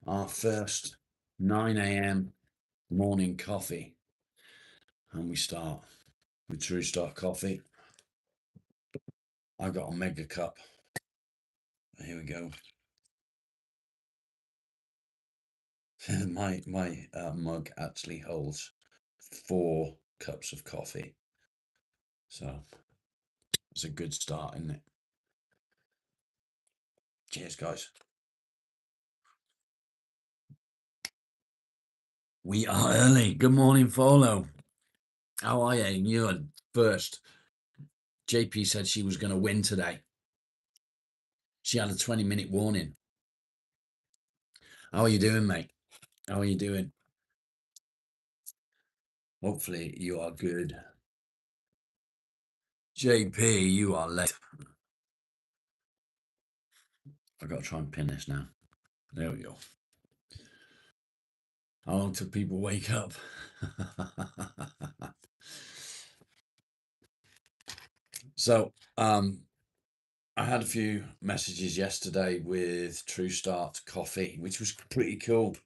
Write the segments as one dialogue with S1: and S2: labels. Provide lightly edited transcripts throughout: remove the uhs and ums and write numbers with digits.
S1: our first 9 a.m. morning coffee. And we start with True Start Coffee. I got a mega cup. Here we go. my mug actually holds 4 cups of coffee. So it's a good start, isn't it? Cheers, guys. We are early. Good morning, Folo. How are you? You're first. JP said she was going to win today. She had a 20-minute warning. How are you doing, mate? How are you doing? Hopefully you are good. JP, you are late. I've got to try and pin this now. There we go. How long till people wake up? So, I had a few messages yesterday with True Start Coffee, which was pretty cool.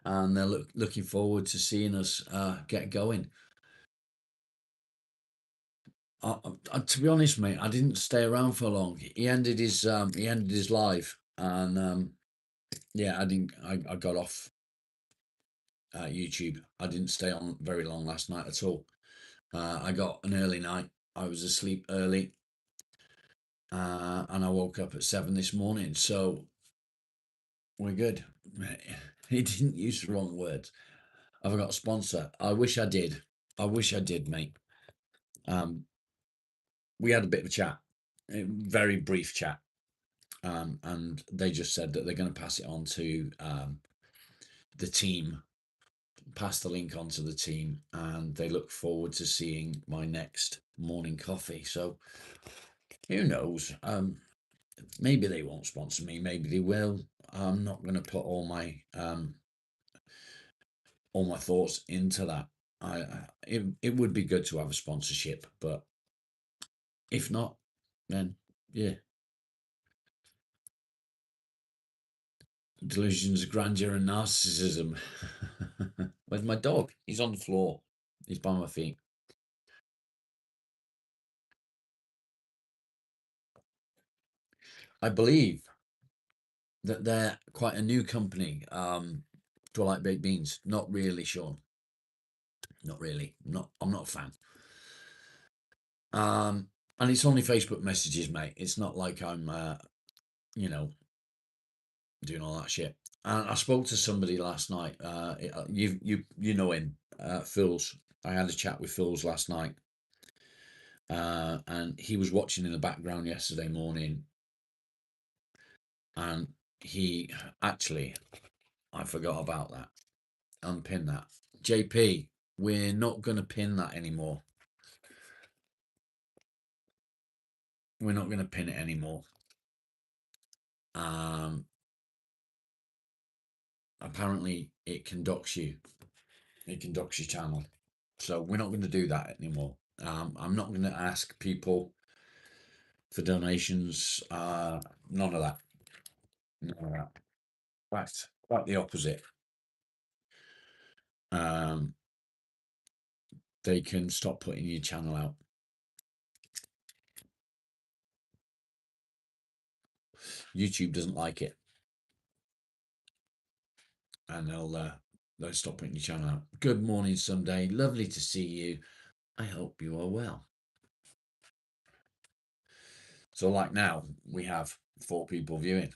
S1: And they're looking forward to seeing us get going. To be honest, mate, I didn't stay around for long. He ended his live, and yeah, I got off YouTube. I didn't stay on very long last night at all. I got an early night. I was asleep early, and I woke up at 7 this morning. So we're good. He didn't use the wrong words. Have I got a sponsor? I wish I did. I wish I did, mate. We had a bit of a chat, a very brief chat, and they just said that they're going to pass it on to the team, pass the link on to the team, and they look forward to seeing my next morning coffee. So who knows? Maybe they won't sponsor me. Maybe they will. I'm not going to put all my thoughts into that. It would be good to have a sponsorship, but if not, then yeah. Delusions of grandeur and narcissism. Where's my dog? He's on the floor. He's by my feet. I believe that they're quite a new company. Do I like baked beans? Not really, Sean. Not really. I'm not a fan. And it's only Facebook messages, mate. It's not like I'm, doing all that shit. And I spoke to somebody last night. You know him, Phil's. I had a chat with Phil's last night, and he was watching in the background yesterday morning. And he actually, I forgot about that. Unpin that. JP, we're not going to pin that anymore. We're not going to pin it anymore. Apparently it can dox you. It can dox your channel. So we're not going to do that anymore. I'm not going to ask people for donations. None of that. None of that. Right. Quite the opposite. They can stop putting your channel out. YouTube doesn't like it. And they'll stop putting your channel out. Good morning, Sunday. Lovely to see you. I hope you are well. So like now, we have 4 people viewing.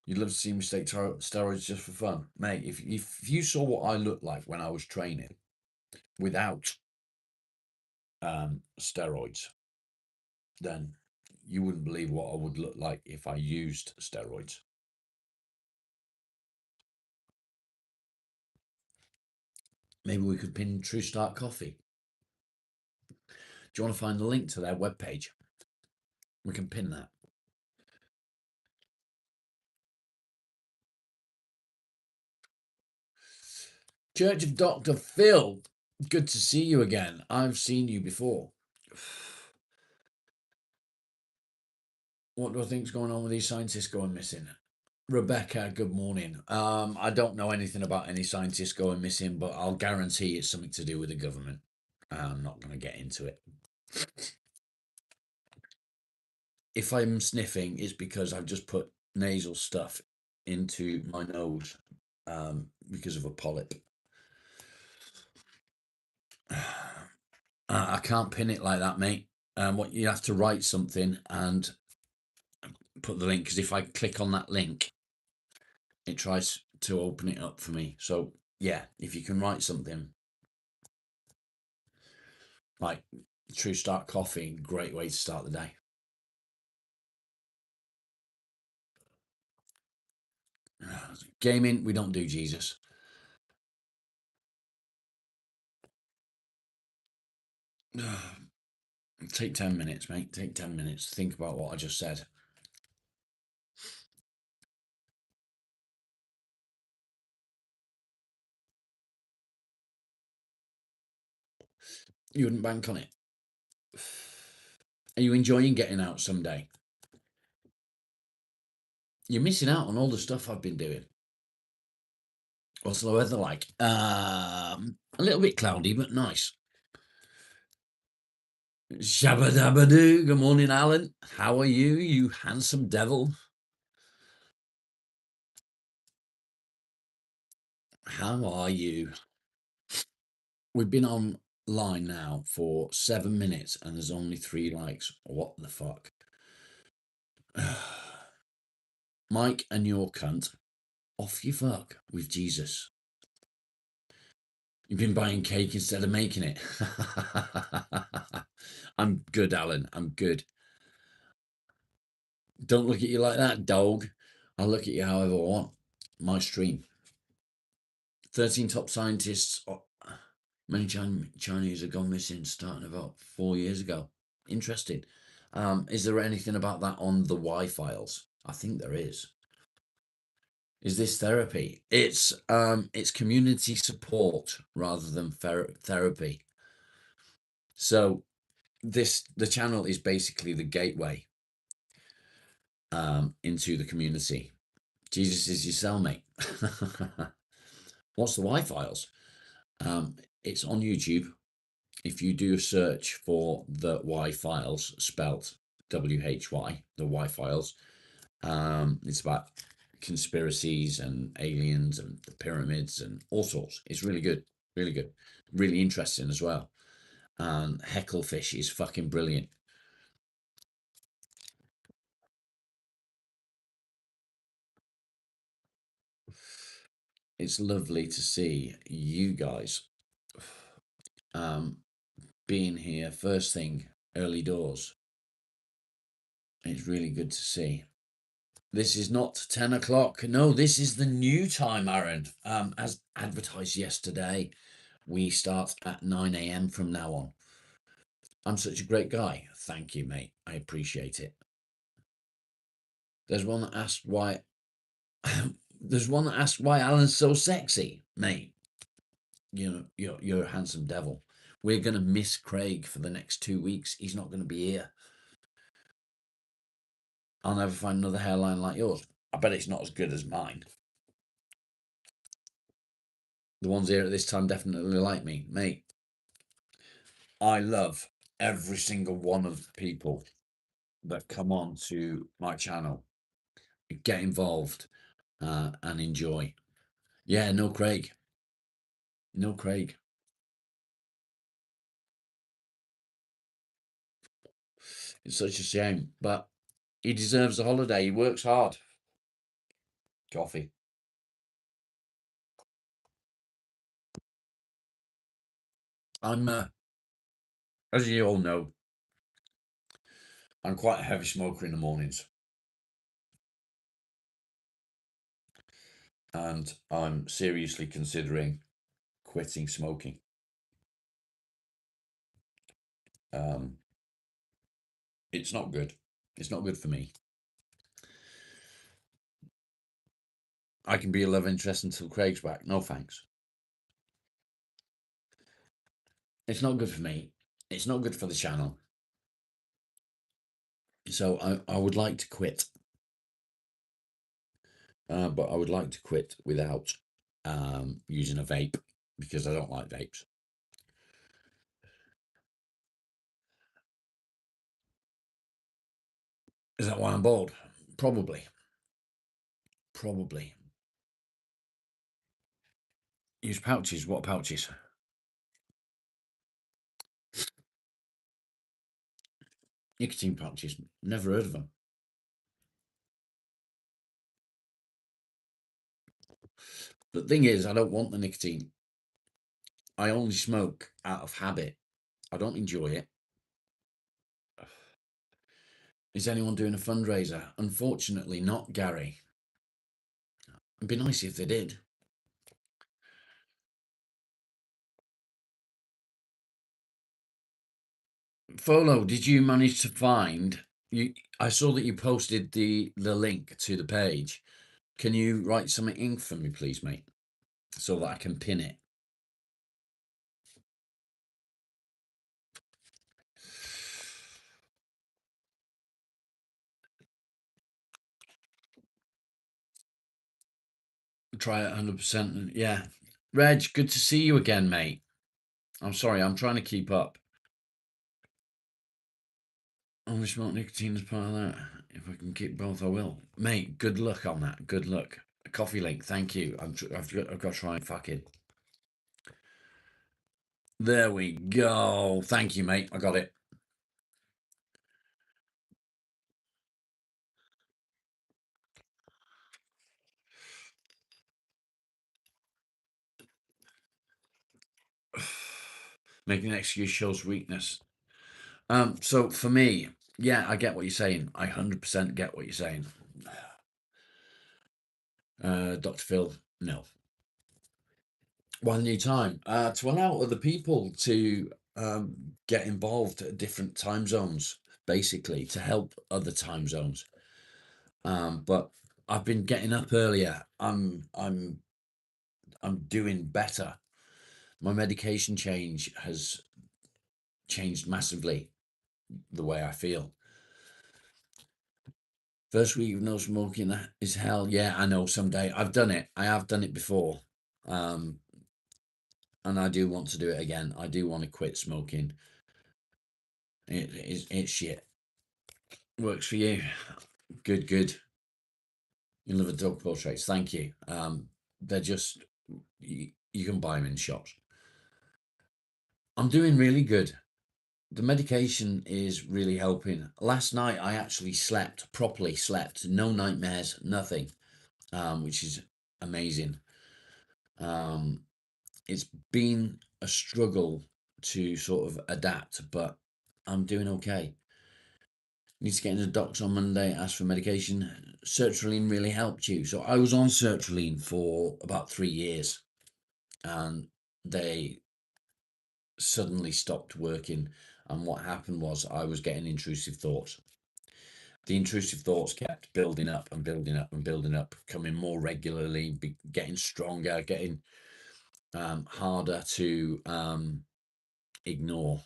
S1: You'd love to see me take steroids just for fun. Mate, if you saw what I looked like when I was training without steroids, then you wouldn't believe what I would look like if I used steroids. Maybe we could pin True Start Coffee. Do you want to find the link to their webpage? We can pin that. Church of Dr. Phil, good to see you again. I've seen you before. What do I think's going on with these scientists going missing? Rebecca, good morning. I don't know anything about any scientists going missing, but I'll guarantee it's something to do with the government. I'm not going to get into it. If I'm sniffing, it's because I've just put nasal stuff into my nose because of a polyp. I can't pin it like that, mate. What you have to write something and put the link, because if I click on that link, it tries to open it up for me. So yeah, if you can write something like True Start Coffee, great way to start the day. Gaming, we don't do Jesus. Take 10 minutes, mate. Take 10 minutes. Think about what I just said. You wouldn't bank on it. Are you enjoying getting out someday? You're missing out on all the stuff I've been doing. What's the weather like? A little bit cloudy, but nice. Shabba dabba doo. Good morning, Alan. How are you, you handsome devil? How are you? We've been online now for 7 minutes and there's only 3 likes. What the fuck? Mike and your cunt. Off you fuck with Jesus. You've been buying cake instead of making it. I'm good, Alan. I'm good. Don't look at you like that, dog. I'll look at you however I want. My stream. 13 top scientists. Many Chinese have gone missing starting about 4 years ago. Interesting. Is there anything about that on the Y files? I think there is. Is this therapy? It's community support rather than therapy. So the channel is basically the gateway into the community. Jesus is your cellmate. What's the Y files? It's on YouTube. If you do a search for the Y files, spelt WHY, the Y files, it's about conspiracies and aliens and the pyramids and all sorts. It's really good, really interesting as well. And Hecklefish is fucking brilliant. It's lovely to see you guys being here first thing, early doors. It's really good to see. This is not 10 o'clock. No, this is the new time, Aaron. As advertised yesterday, we start at 9 a.m. from now on. I'm such a great guy. Thank you, mate. I appreciate it. There's one that asked why. There's one that asked why Alan's so sexy, mate. You know, you're a handsome devil. We're gonna miss Craig for the next 2 weeks. He's not gonna be here. I'll never find another hairline like yours. I bet it's not as good as mine. The ones here at this time definitely like me, mate. I love every single one of the people that come on to my channel, get involved, and enjoy. Yeah, no Craig. No Craig. It's such a shame, but he deserves a holiday. He works hard. Coffee. I'm, as you all know, I'm quite a heavy smoker in the mornings. And I'm seriously considering quitting smoking. It's not good. It's not good for me. I can be a love interest until Craig's back. No thanks. It's not good for me. It's not good for the channel. So I would like to quit. but I would like to quit without using a vape because I don't like vapes. Is that why I'm bald? Probably. Probably. Use pouches. What pouches? Nicotine pouches. Never heard of them. The thing is, I don't want the nicotine. I only smoke out of habit. I don't enjoy it. Is anyone doing a fundraiser? Unfortunately, not, Gary. It'd be nice if they did. Folo, did you manage to find you? I saw that you posted the link to the page. Can you write something in for me, please, mate, so that I can pin it? Try it 100%. Yeah. Reg, good to see you again, mate. I'm sorry, I'm trying to keep up. Only smoke nicotine as part of that. If I can keep both, I will. Mate, good luck on that. Good luck. A coffee link, thank you. I've got to try and fucking. There we go. Thank you, mate. I got it. Making an excuse shows weakness. So for me, yeah, I get what you're saying. I 100% get what you're saying. Dr. Phil, no. One new time to allow other people to get involved at different time zones, basically to help other time zones. But I've been getting up earlier. I'm doing better. My medication change has changed massively the way I feel. First week of no smoking is hell. Yeah, I know. Someday I've done it. I have done it before, and I do want to do it again. I do want to quit smoking. It's shit. Works for you. Good, good. You love a dog portraits. Thank you. They're just you can buy them in shops. I'm doing really good. The medication is really helping. Last night I actually slept properly. Slept, no nightmares, nothing, which is amazing. It's been a struggle to sort of adapt, but I'm doing okay. Need to get into the doctor on Monday, ask for medication. Sertraline really helped you. So I was on sertraline for about 3 years and they suddenly stopped working. And what happened was I was getting intrusive thoughts. The intrusive thoughts kept building up and building up and building up, coming more regularly, getting stronger, getting harder to ignore.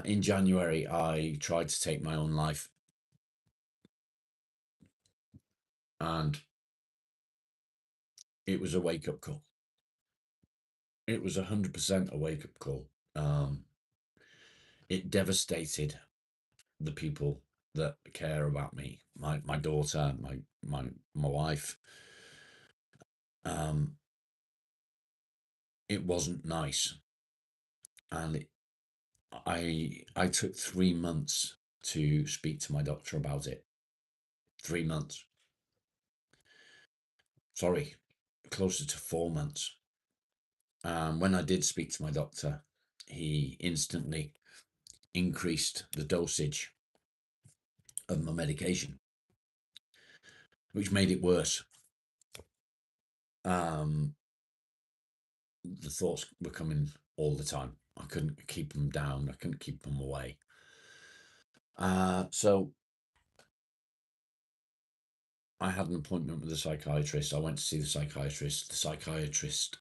S1: In January, I tried to take my own life, and it was a wake-up call. It was 100% a wake-up call. It devastated the people that care about me, my daughter, my wife. It wasn't nice, and I took 3 months to speak to my doctor about it. 3 months. Sorry, closer to 4 months. When I did speak to my doctor, he instantly increased the dosage of my medication, which made it worse. The thoughts were coming all the time. I couldn't keep them down. I couldn't keep them away. So I had an appointment with a psychiatrist. I went to see the psychiatrist. The psychiatrist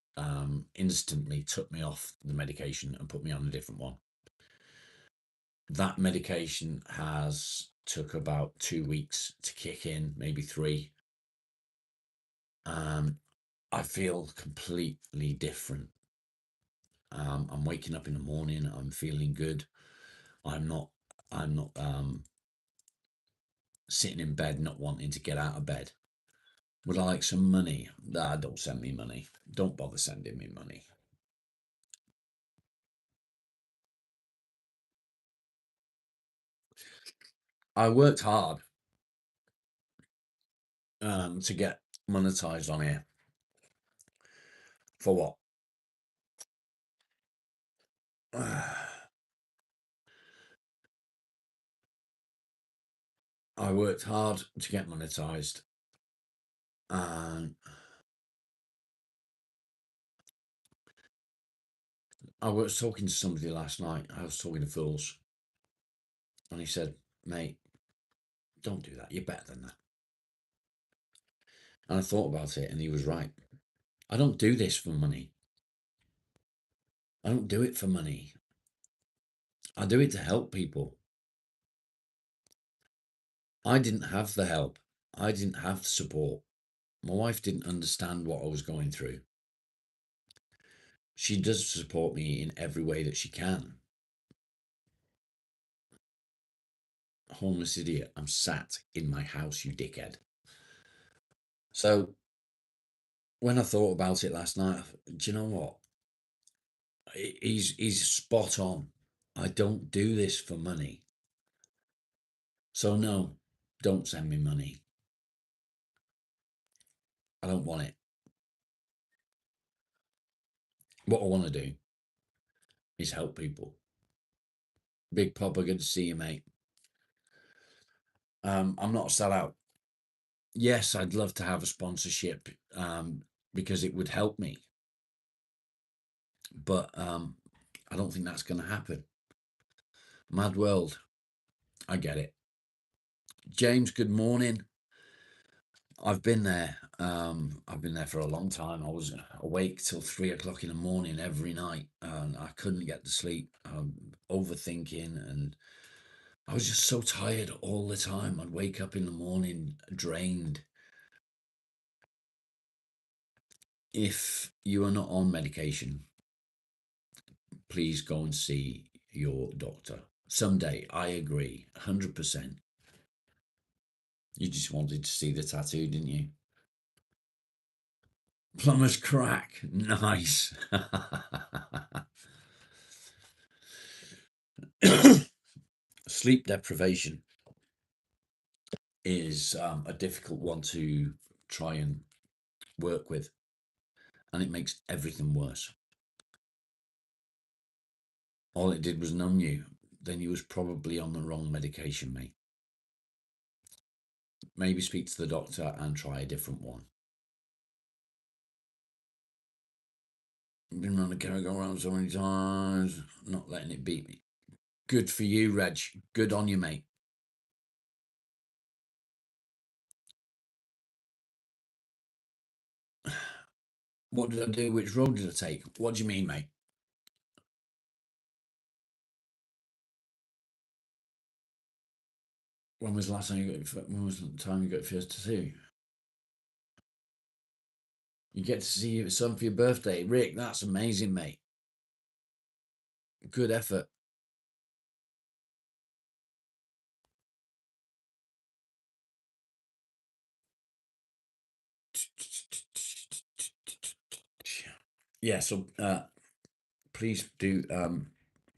S1: instantly took me off the medication and put me on a different one. That medication has took about 2 weeks to kick in, maybe 3. I feel completely different. I'm waking up in the morning, I'm feeling good. I'm not sitting in bed not wanting to get out of bed. Would I like some money? Nah, don't send me money. Don't bother sending me money. I worked hard to get monetized on here. For what? I worked hard to get monetized, and I was talking to somebody last night. I was talking to Fools, and he said, "Mate, don't do that. You're better than that." And I thought about it, and he was right. I don't do this for money. I don't do it for money. I do it to help people. I didn't have the help. I didn't have the support. My wife didn't understand what I was going through. She does support me in every way that she can. Homeless idiot, I'm sat in my house, you dickhead. So when I thought about it last night, do you know what? He's spot on. I don't do this for money. So no, don't send me money. I don't want it. What I want to do is help people. Big Papa, good to see you, mate. I'm not a sellout. Yes, I'd love to have a sponsorship because it would help me. But I don't think that's going to happen. Mad world. I get it. James, good morning. I've been there. I've been there for a long time. I was awake till 3 o'clock in the morning every night, and I couldn't get to sleep. Overthinking, and I was just so tired all the time. I'd wake up in the morning drained. If you are not on medication, please go and see your doctor someday. I agree, 100%. You just wanted to see the tattoo, didn't you? Plumber's crack. Nice. Sleep deprivation is a difficult one to try and work with, and it makes everything worse. All it did was numb you. Then you was probably on the wrong medication, mate. Maybe speak to the doctor and try a different one. Been on the merry-go-round so many times, not letting it beat me. Good for you, Reg. Good on you, mate. What did I do? Which road did I take? What do you mean, mate? When was the last time you got? When was the time you got first tattoo? You get to see your son for your birthday, Rick. That's amazing, mate. Good effort. Yeah. So please do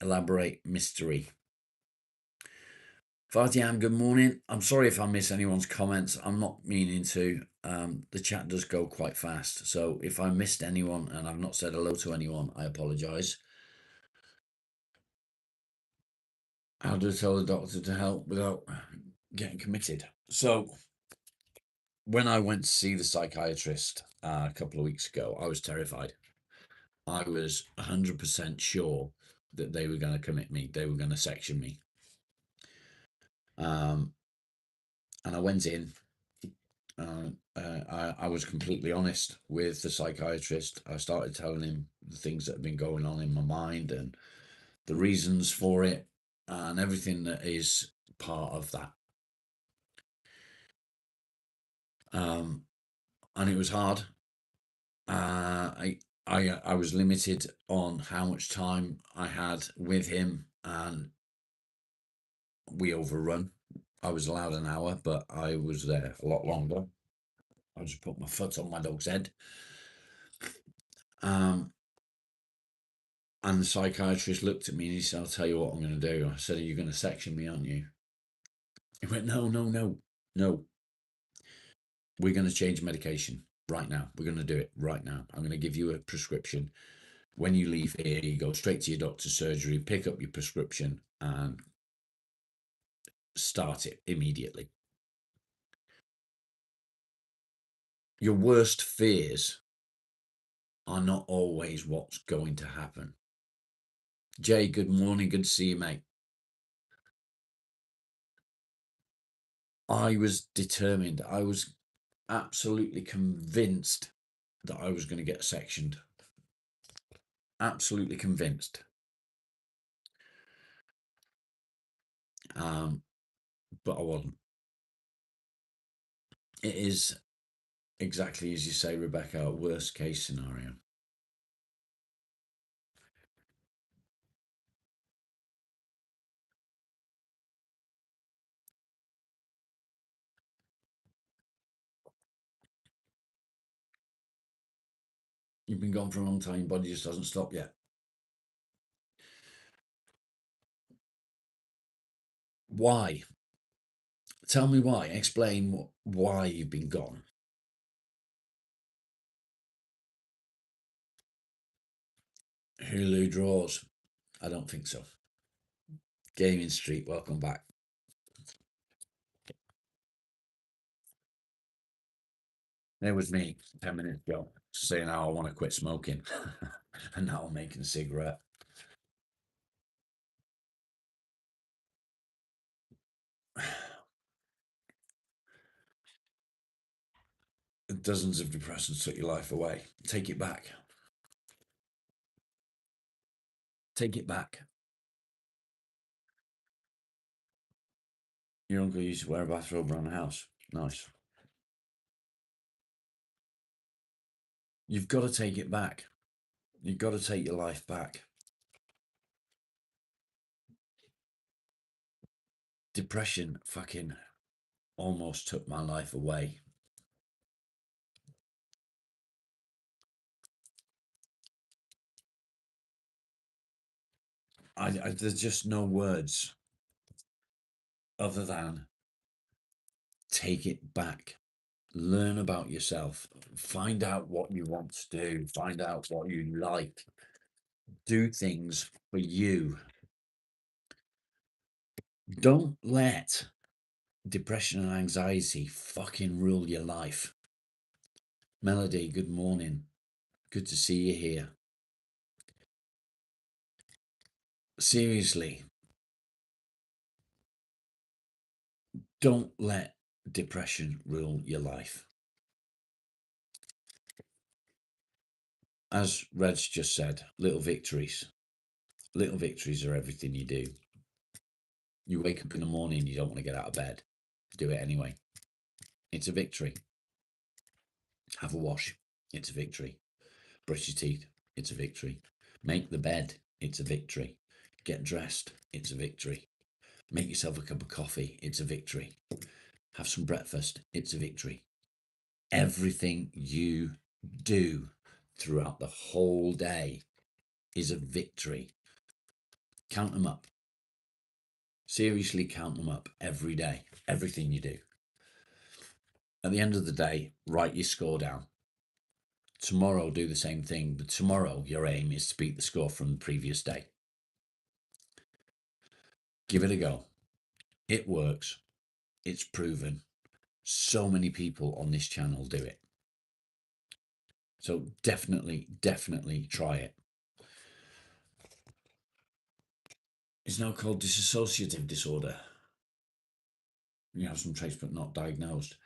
S1: elaborate mystery. Fatiam, good morning. I'm sorry if I miss anyone's comments. I'm not meaning to. The chat does go quite fast. So if I missed anyone and I've not said hello to anyone, I apologise. How do I tell the doctor to help without getting committed? So when I went to see the psychiatrist a couple of weeks ago, I was terrified. I was 100% sure that they were going to commit me. They were going to section me. And I went in. I was completely honest with the psychiatrist. I started telling him the things that have been going on in my mind and the reasons for it and everything that is part of that. and it was hard. I was limited on how much time I had with him, and we overrun. I was allowed an hour, but I was there a lot longer. I just put my foot on my dog's head. And the psychiatrist looked at me and he said, "I'll tell you what I'm going to do." I said, "Are you going to section me, aren't you?" He went, "No, no, no, no. We're going to change medication right now. We're going to do it right now. I'm going to give you a prescription. When you leave here, you go straight to your doctor's surgery, pick up your prescription, and start it immediately." Your worst fears are not always what's going to happen. Jay, good morning. Good to see you, mate. I was determined. I was absolutely convinced that I was going to get sectioned. Absolutely convinced. But I wasn't. It is exactly as you say, Rebecca, a worst case scenario. You've been gone for a long time, your body just hasn't stopped yet. Why? Tell me why. Explain why you've been gone. Hulu draws. I don't think so. Gaming Street, welcome back. There was me 10 minutes ago saying how I want to quit smoking. And now I'm making a cigarette. Dozens of depressants took your life away. Take it back. Take it back. Your uncle used to wear a bathrobe around the house. Nice. You've got to take it back. You've got to take your life back. Depression fucking almost took my life away. There's just no words other than take it back. Learn about yourself. Find out what you want to do. Find out what you like. Do things for you. Don't let depression and anxiety fucking rule your life. Melody, good morning. Good to see you here. Seriously, don't let depression rule your life. As Reg just said, little victories. Little victories are everything you do. You wake up in the morning, you don't want to get out of bed. Do it anyway. It's a victory. Have a wash. It's a victory. Brush your teeth. It's a victory. Make the bed. It's a victory. Get dressed. It's a victory. Make yourself a cup of coffee. It's a victory. Have some breakfast. It's a victory. Everything you do throughout the whole day is a victory. Count them up. Seriously, count them up every day. Everything you do. At the end of the day, write your score down. Tomorrow, do the same thing, but tomorrow your aim is to beat the score from the previous day. Give it a go. It works. It's proven. So many people on this channel do it. So definitely try it. It's now called dissociative disorder. You have some traits but not diagnosed.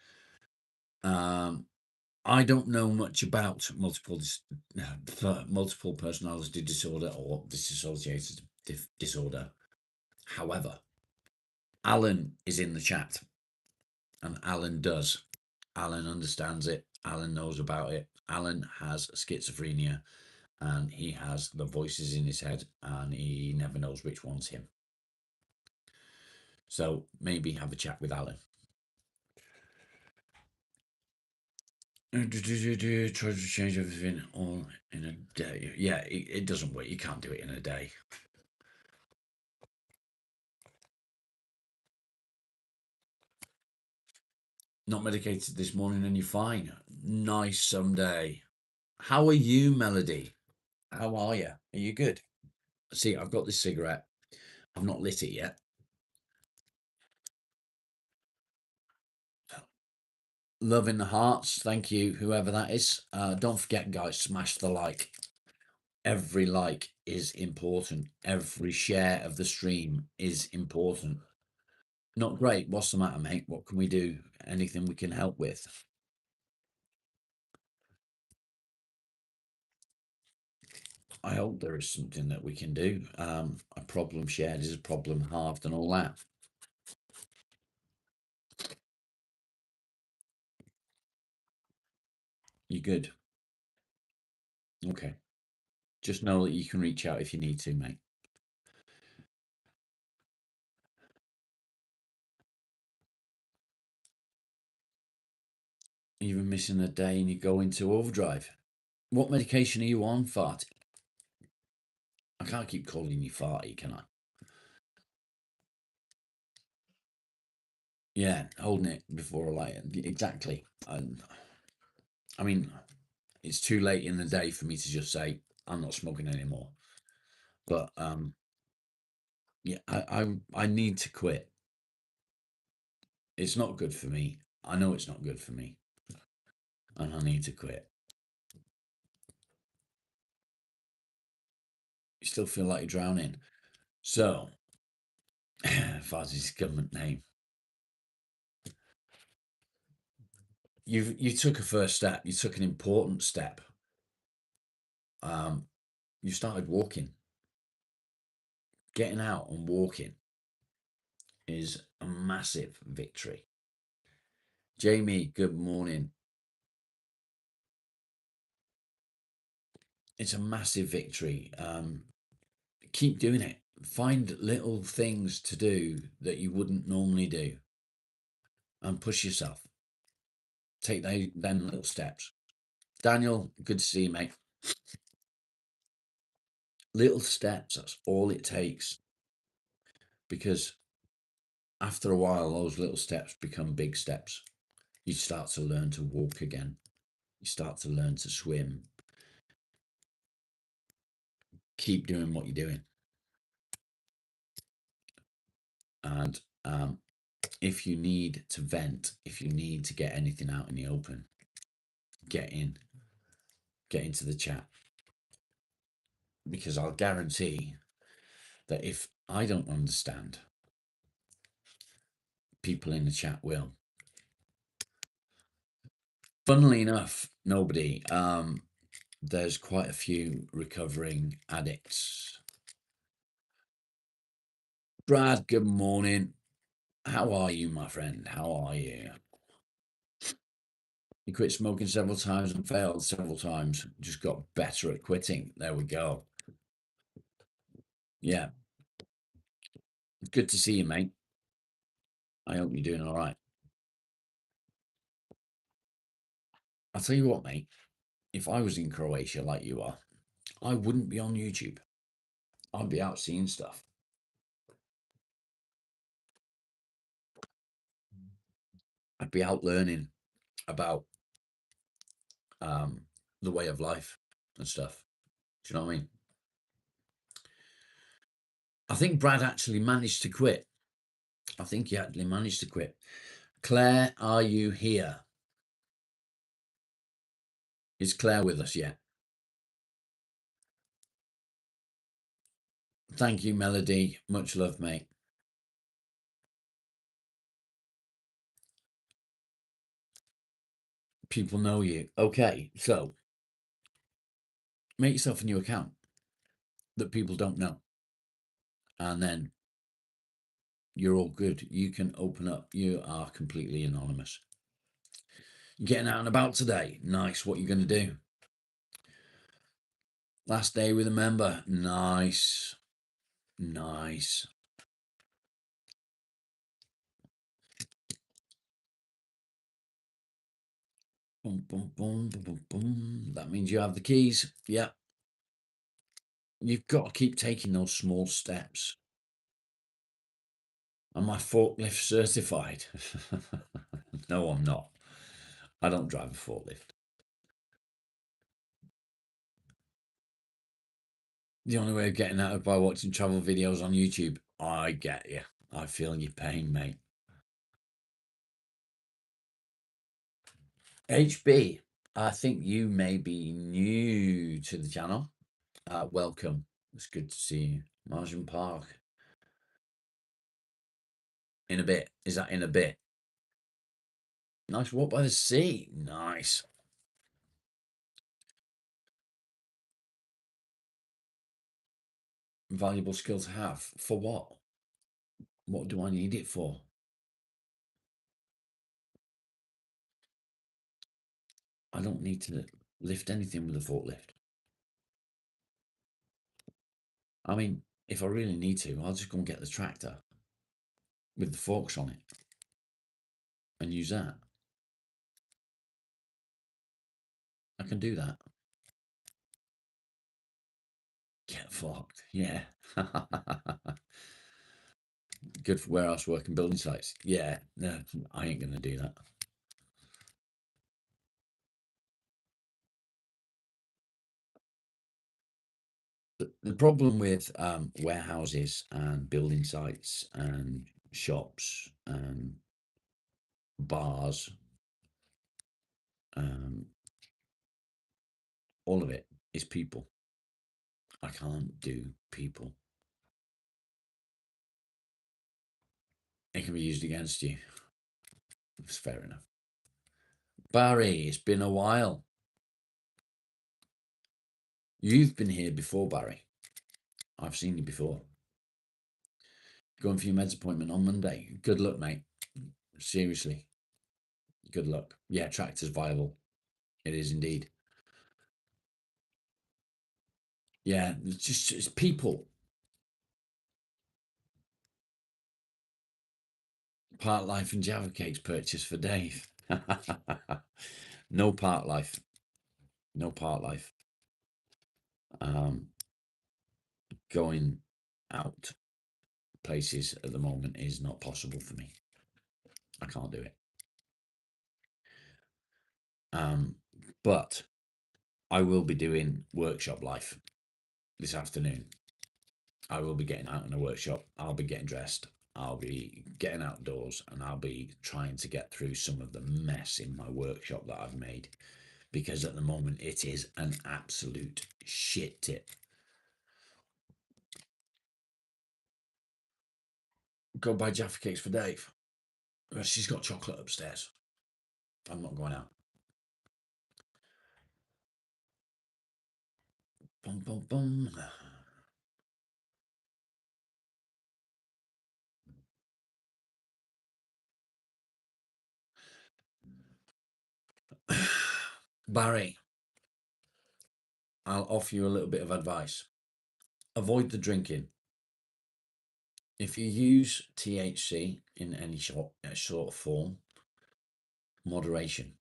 S1: I don't know much about multiple personality disorder or dissociative disorder. However, Alan is in the chat, and Alan does. Alan understands it. Alan knows about it. Alan has schizophrenia and he has the voices in his head and he never knows which one's him. So maybe have a chat with Alan. Try to change everything all in a day. Yeah, it doesn't work. You can't do it in a day. Not medicated this morning and you're fine. Nice someday. How are you, Melody? How are you? Are you good? See, I've got this cigarette. I've not lit it yet. Love in the hearts. Thank you, whoever that is. Don't forget, guys, smash the like. Every like is important. Every share of the stream is important. Not great. What's the matter, mate? What can we do? Anything we can help with? I hope there is something that we can do. A problem shared is a problem halved and all that. You good? Okay. Just know that you can reach out if you need to, mate. Even missing a day and you go into overdrive. What medication are you on, Farty? I can't keep calling you Farty, can I? Yeah, holding it before a light. Exactly. I mean, it's too late in the day for me to just say I'm not smoking anymore. But yeah, I need to quit. It's not good for me. I know it's not good for me, and I need to quit. You still feel like you're drowning. So, Faz's government name. You took a first step. You took an important step. You started walking. Getting out and walking is a massive victory. Jamie, good morning. It's a massive victory. Keep doing it. Find little things to do that you wouldn't normally do and push yourself. Take them little steps. Daniel, good to see you, mate. Little steps, that's all it takes. Because after a while, those little steps become big steps. You start to learn to walk again. You start to learn to swim. Keep doing what you're doing. And if you need to vent, if you need to get anything out in the open, get into the chat. Because I'll guarantee that if I don't understand, people in the chat will. Funnily enough, nobody. There's quite a few recovering addicts. Brad, good morning. How are you, my friend? How are you? You quit smoking several times and failed several times. Just got better at quitting. There we go. Yeah. Good to see you, mate. I hope you're doing all right. I'll tell you what, mate. If I was in Croatia like you are, I wouldn't be on YouTube. I'd be out seeing stuff. I'd be out learning about the way of life and stuff. Do you know what I mean? I think Brad actually managed to quit. I think he actually managed to quit. Claire, are you here? Is Claire with us yet? Thank you, Melody. Much love, mate. People know you. Okay, so make yourself a new account that people don't know. And then you're all good. You can open up. You are completely anonymous. Getting out and about today. Nice. What are you going to do? Last day with a member. Nice. Nice. Boom, boom, boom, boom, boom, boom. That means you have the keys. Yeah. You've got to keep taking those small steps. Am I forklift certified? No, I'm not. I don't drive a forklift. The only way of getting out is by watching travel videos on YouTube. I get you. I feel your pain, mate. HB, I think you may be new to the channel. Welcome. It's good to see you. Margin Park. In a bit. Is that in a bit? Nice walk by the sea. Nice. Valuable skill to have. For what? What do I need it for? I don't need to lift anything with a forklift. I mean, if I really need to, I'll just go and get the tractor with the forks on it and use that. I can do that. Get fucked. Yeah. Good for warehouse work and building sites. Yeah. No, I ain't going to do that. The problem with warehouses and building sites and shops and bars, all of it is people. I can't do people. It can be used against you. It's fair enough. Barry, it's been a while. You've been here before, Barry. I've seen you before. Going for your meds appointment on Monday. Good luck, mate. Seriously. Good luck. Yeah, tractor's viable. It is indeed. Yeah, it's people. Part life and Java cakes purchase for Dave. No part life. No part life. Going out places at the moment is not possible for me. I can't do it. But I will be doing workshop life this afternoon. I will be getting out in a workshop. I'll be getting dressed. I'll be getting outdoors and I'll be trying to get through some of the mess in my workshop that I've made, because at the moment it is an absolute shit tip. Go buy Jaffa cakes for Dave. She's got chocolate upstairs. I'm not going out. Bum, bum, bum. Barry, I'll offer you a little bit of advice. Avoid the drinking. If you use THC in any sort of form, moderation,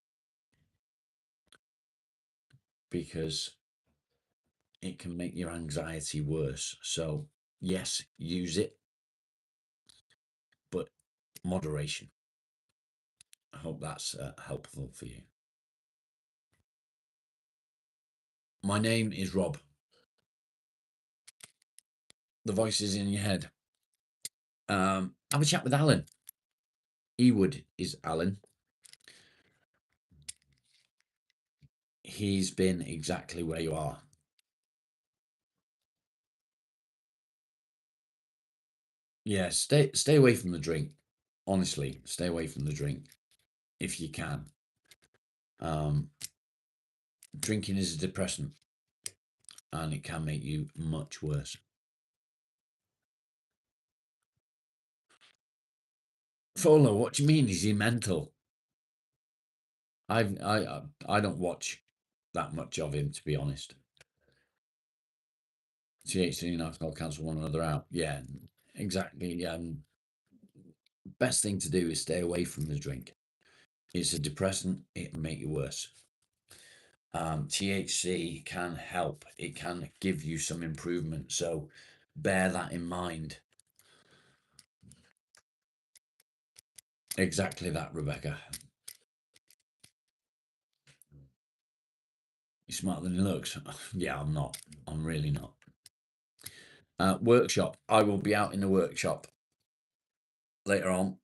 S1: because it can make your anxiety worse. So yes, use it, but moderation. I hope that's helpful for you. My name is Rob. The voice is in your head. Have a chat with Alan. Ewood is Alan. He's been exactly where you are. Yeah, stay away from the drink. Honestly, stay away from the drink if you can. Drinking is a depressant and it can make you much worse. Folo, what do you mean? Is he mental? I don't watch that much of him, to be honest. THC and alcohol cancel one another out. Yeah, exactly. Best thing to do is stay away from the drink. It's a depressant. It'll make you worse. THC can help. It can give you some improvement. So bear that in mind. Exactly that, Rebecca. You're smarter than he looks. Yeah, I'm not. I'm really not. Workshop. I will be out in the workshop later on.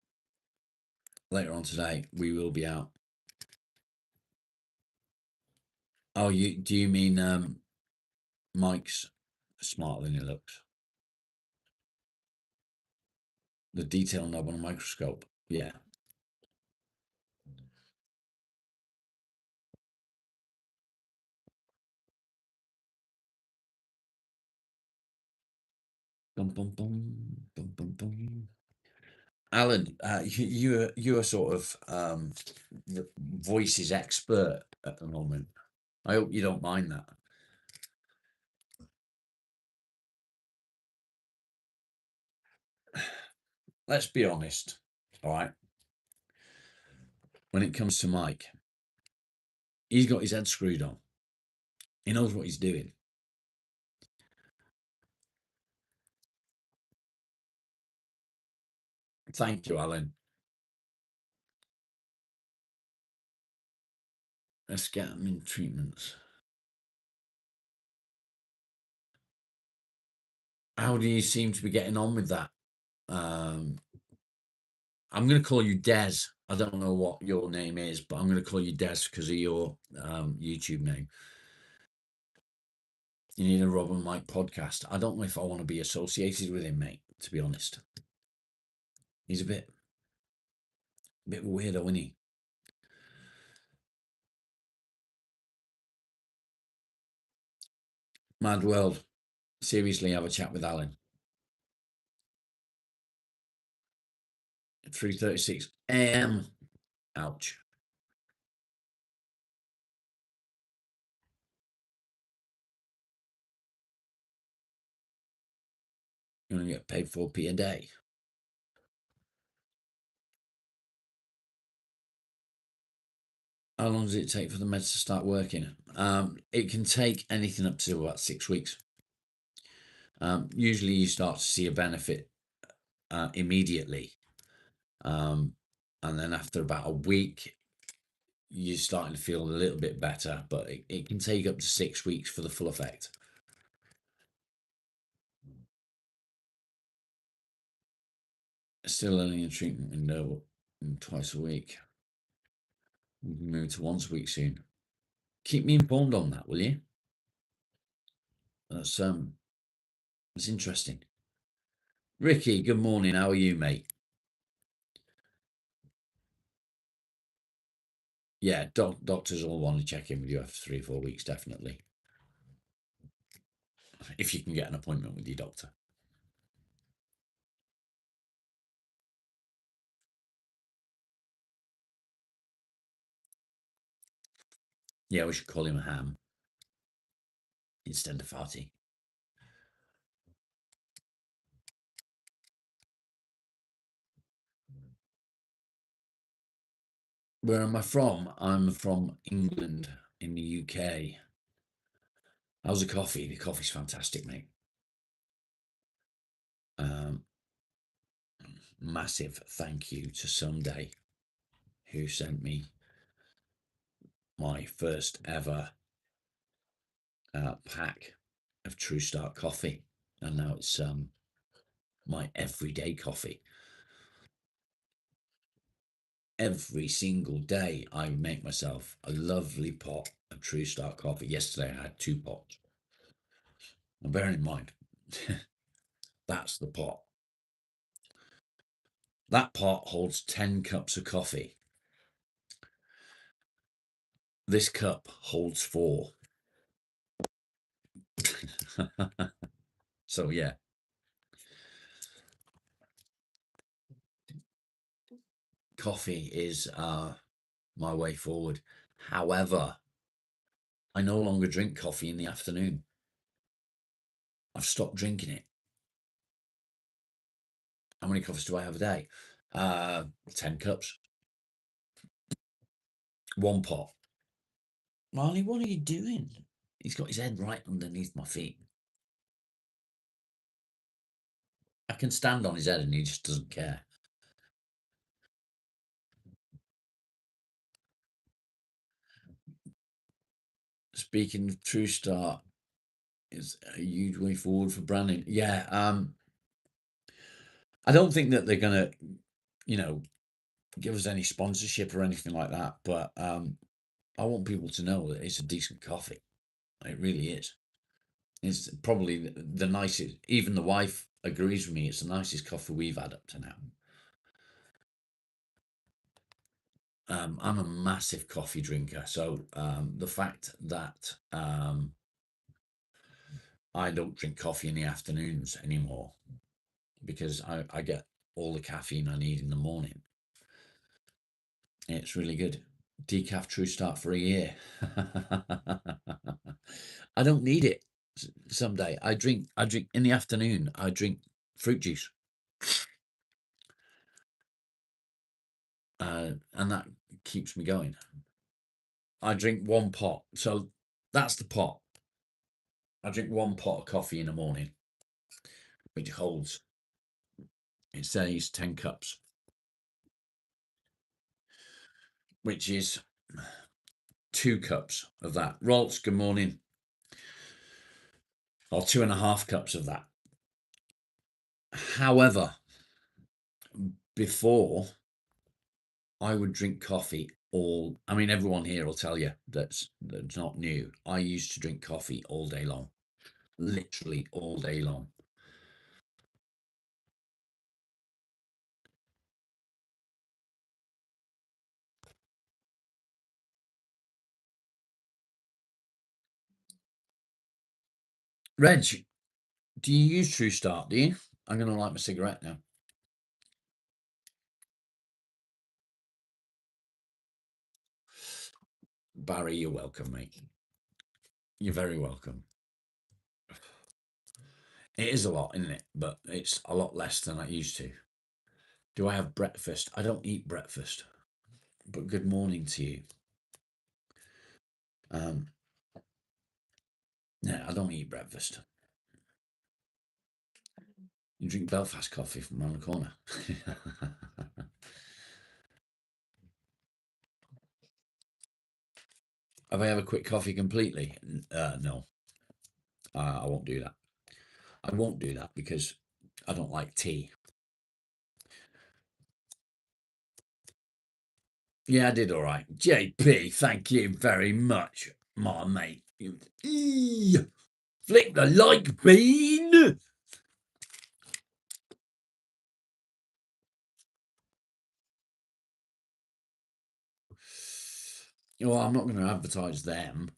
S1: Later on today, we will be out. Oh, do you mean Mike's smarter than he looks? The detail knob on a microscope. Yeah. Bum, bum, bum, bum, bum, bum. Alan, you're sort of the voices expert at the moment. I hope you don't mind that. Let's be honest, all right? When it comes to Mike, he's got his head screwed on. He knows what he's doing. Thank you, Alan. Let's get him in treatments. How do you seem to be getting on with that? I'm going to call you Des. I don't know what your name is, but I'm going to call you Des because of your YouTube name. You need a Rob and Mike podcast. I don't know if I want to be associated with him, mate, to be honest. He's a bit of a weirdo, isn't he? Mad world. Seriously, have a chat with Alan. 3:36 a.m. Ouch. You're going to get paid 4p a day. How long does it take for the meds to start working? It can take anything up to about 6 weeks. Usually you start to see a benefit immediately. And then after about a week, you're starting to feel a little bit better, but it can take up to 6 weeks for the full effect. Still only in treatment window twice a week. We can move to once a week soon. Keep me informed on that, will you? That's interesting. Ricky, good morning. How are you, mate? Yeah, doctors all want to check in with you after 3 or 4 weeks, definitely. If you can get an appointment with your doctor. Yeah, we should call him a ham instead of farty. Where am I from? I'm from England in the UK. How's the coffee? The coffee's fantastic, mate. Massive thank you to Someday, who sent me my first ever pack of True Start coffee, and now it's my everyday coffee. Every single day, I make myself a lovely pot of True Start coffee. Yesterday, I had 2 pots. And bear in mind, that's the pot. That pot holds 10 cups of coffee. This cup holds 4. So, yeah. Coffee is my way forward. However, I no longer drink coffee in the afternoon. I've stopped drinking it. How many coffees do I have a day? 10 cups. One pot. Marley, what are you doing? He's got his head right underneath my feet. I can stand on his head and he just doesn't care. Speaking of True Start, is a huge way forward for branding. Yeah, I don't think that they're gonna, give us any sponsorship or anything like that. But I want people to know that it's a decent coffee. It really is. It's probably the nicest. Even the wife agrees with me. It's the nicest coffee we've had up to now. I'm a massive coffee drinker, so the fact that I don't drink coffee in the afternoons anymore because I get all the caffeine I need in the morning. It's really good. Decaf True Start for a year. I don't need it someday. I drink in the afternoon, I drink fruit juice. And that keeps me going. I drink one pot. So that's the pot. I drink one pot of coffee in the morning, which holds, it says 10 cups, which is 2 cups of that. Rolts, good morning. Or 2.5 cups of that. However, before I would drink coffee everyone here will tell you that's not new. I used to drink coffee all day long, literally all day long. Reg, do you use True Start? Do you? I'm going to light my cigarette now. Barry, you're welcome, mate. You're very welcome. It is a lot, isn't it? But it's a lot less than I used to. Do I have breakfast? I don't eat breakfast. But good morning to you. No, I don't eat breakfast. You drink Belfast coffee from around the corner. Have I ever quit coffee completely? No. I won't do that. I won't do that because I don't like tea. Yeah, I did all right. JP, thank you very much, my mate. Flick the like bean. Well, I'm not going to advertise them.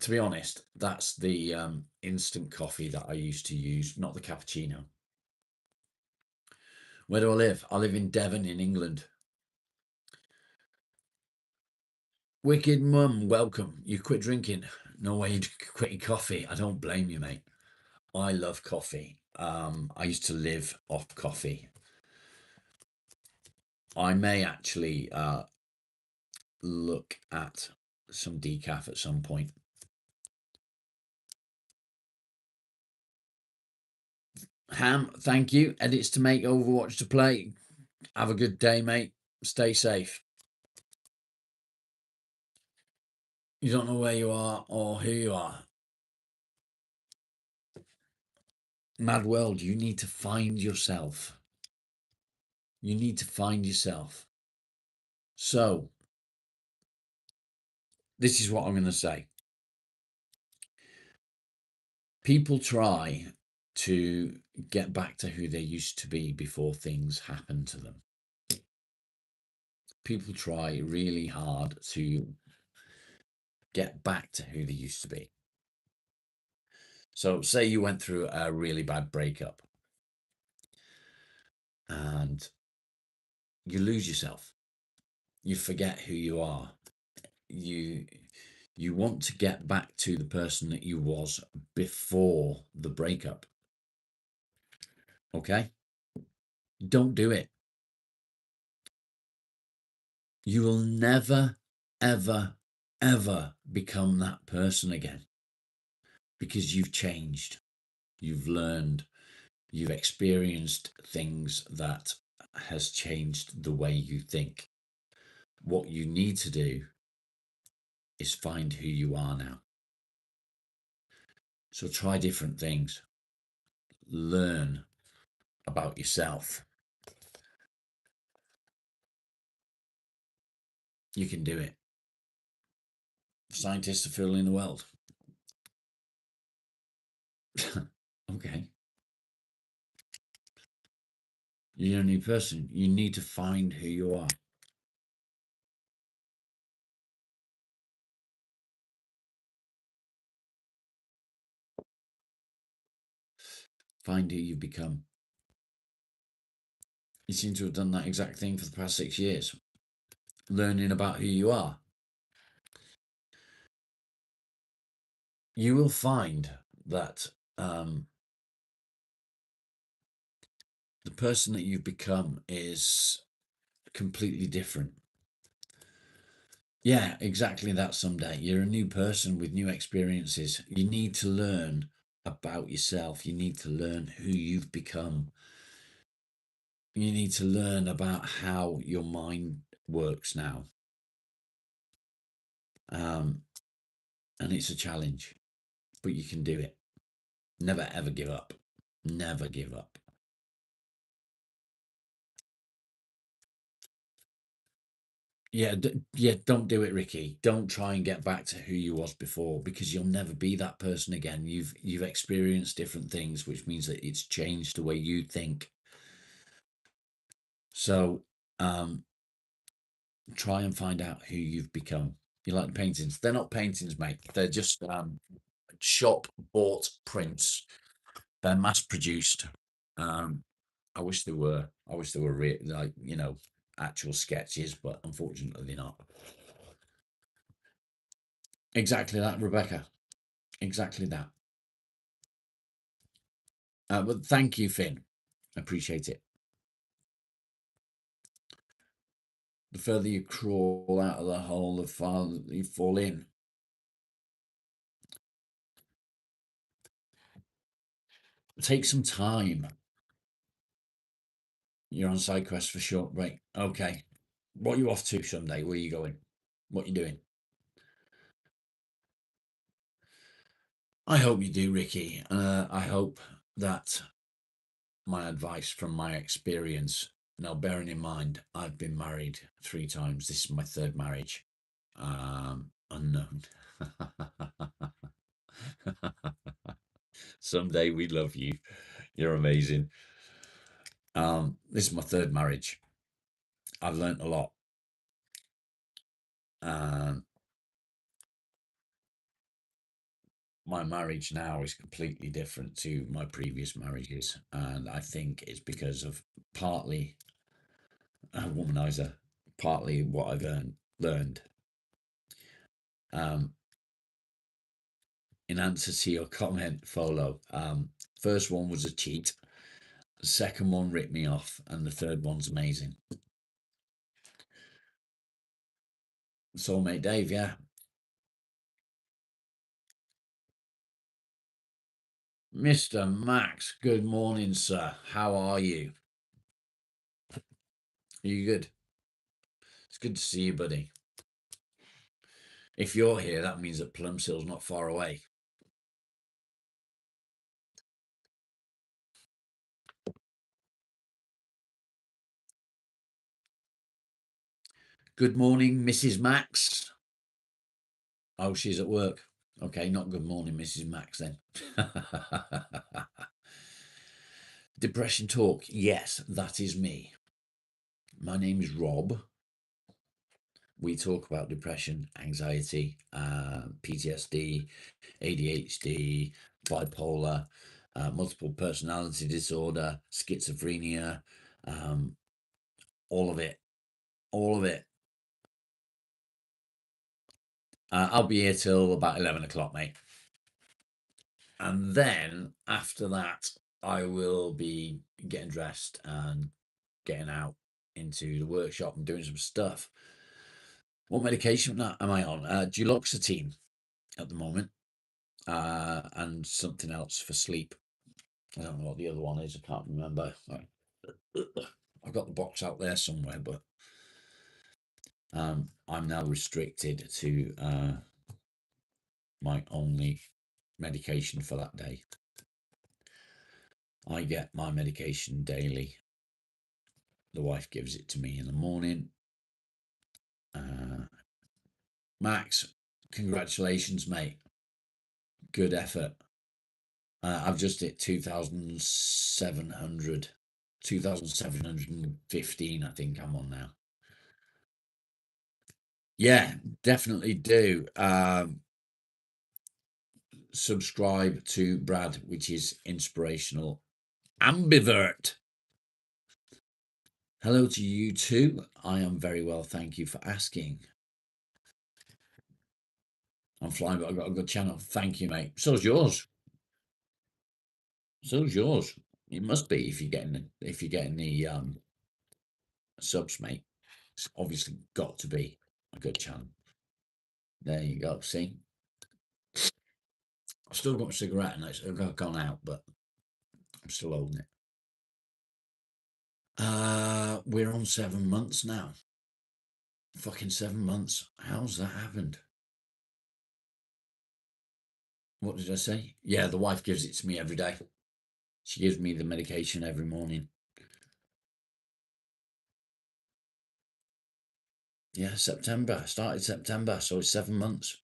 S1: To be honest, that's the instant coffee that I used to use, not the cappuccino. Where do I live? I live in Devon in England. Wicked mum, welcome. You quit drinking. No way you quitting coffee. I don't blame you, mate. I love coffee. I used to live off coffee. I may actually look at some decaf at some point. Ham, thank you. Edits to make, Overwatch to play. Have a good day, mate. Stay safe. You don't know where you are or who you are. Mad world, you need to find yourself. You need to find yourself. So, this is what I'm going to say. People try to get back to who they used to be before things happen to them. People try really hard to get back to who they used to be. So, say you went through a really bad breakup and you lose yourself. you forget who you are. You want to get back to the person that you was before the breakup. Okay? Don't do it. You will never, ever, ever become that person again, because you've changed. You've learned. You've experienced things that has changed the way you think. What you need to do is find who you are now. So try different things. Learn about yourself. You can do it. Scientists are filling the world. Okay. You're a new person. You need to find who you are. Find who you've become. You seem to have done that exact thing for the past 6 years, learning about who you are. You will find that the person that you've become is completely different. Yeah, exactly that. Someday you're a new person with new experiences. You need to learn about yourself. You need to learn who you've become. You need to learn about how your mind works now. And it's a challenge, but you can do it. Never, ever give up. Never give up. Yeah, yeah, don't do it, Ricky. Don't try and get back to who you was before, because you'll never be that person again. You've experienced different things, which means that it's changed the way you think. So try and find out who you've become. You like the paintings? They're not paintings, mate. They're just shop bought prints. They're mass produced. I wish they were. I wish they were like, actual sketches, but unfortunately they're not. Exactly that, Rebecca. Exactly that. But thank you, Finn. Appreciate it. The further you crawl out of the hole, the farther you fall in. Take some time. You're on side quest for short break. Okay. What are you off to Sunday? Where are you going? What are you doing? I hope you do, Ricky. I hope that my advice from my experience. Now, bearing in mind, I've been married 3 times. This is my 3rd marriage. Unknown. Someday we love you. You're amazing. This is my 3rd marriage. I've learnt a lot. My marriage now is completely different to my previous marriages, and I think it's because of partly a womanizer, partly what I've learned. In answer to your comment, Folo, first one was a cheat, the second one ripped me off, and the third one's amazing. Soulmate Dave, yeah. Mr. Max, good morning, sir. How are you? Are you good? It's good to see you, buddy. If you're here, that means that Plumsill's not far away. Good morning, Mrs. Max. Oh, she's at work. Okay, not good morning, Mrs. Max, then. Depression talk. Yes, that is me. My name is Rob. We talk about depression, anxiety, PTSD, ADHD, bipolar, multiple personality disorder, schizophrenia, all of it. All of it. I'll be here till about 11 o'clock, mate. And then after that, I will be getting dressed and getting out into the workshop and doing some stuff. What medication am I on? Duloxetine at the moment, and something else for sleep. I don't know what the other one is. I can't remember. I've got the box out there somewhere, but I'm now restricted to my only medication for that day. I get my medication daily. The wife gives it to me in the morning. Max, congratulations, mate. Good effort. I've just hit 2,715, I think I'm on now. Yeah, definitely do. Subscribe to Brad, which is inspirational ambivert. Hello to you too. I am very well, thank you for asking. I'm flying, but I've got a good channel. Thank you, mate. So's yours. So's yours. It must be if you're getting the subs, mate. It's obviously got to be a good channel. There you go. See, I've still got a cigarette and it's gone out, but I'm still holding it. We're on 7 months now. Fucking 7 months. How's that happened? What did I say? Yeah, the wife gives it to me every day. She gives me the medication every morning. Yeah, September. Started September, so it's 7 months.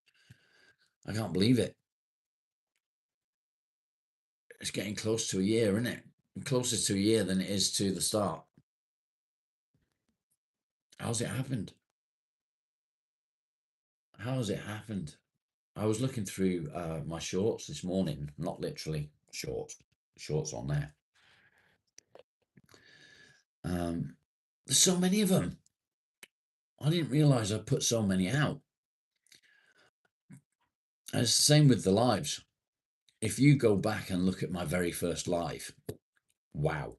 S1: I can't believe it. It's getting close to a year, isn't it? Closer to a year than it is to the start. How's it happened? How has it happened? I was looking through my shorts this morning, not literally shorts on there. There's so many of them. I didn't realize I put so many out. And it's the same with the lives. If you go back and look at my very first live, wow,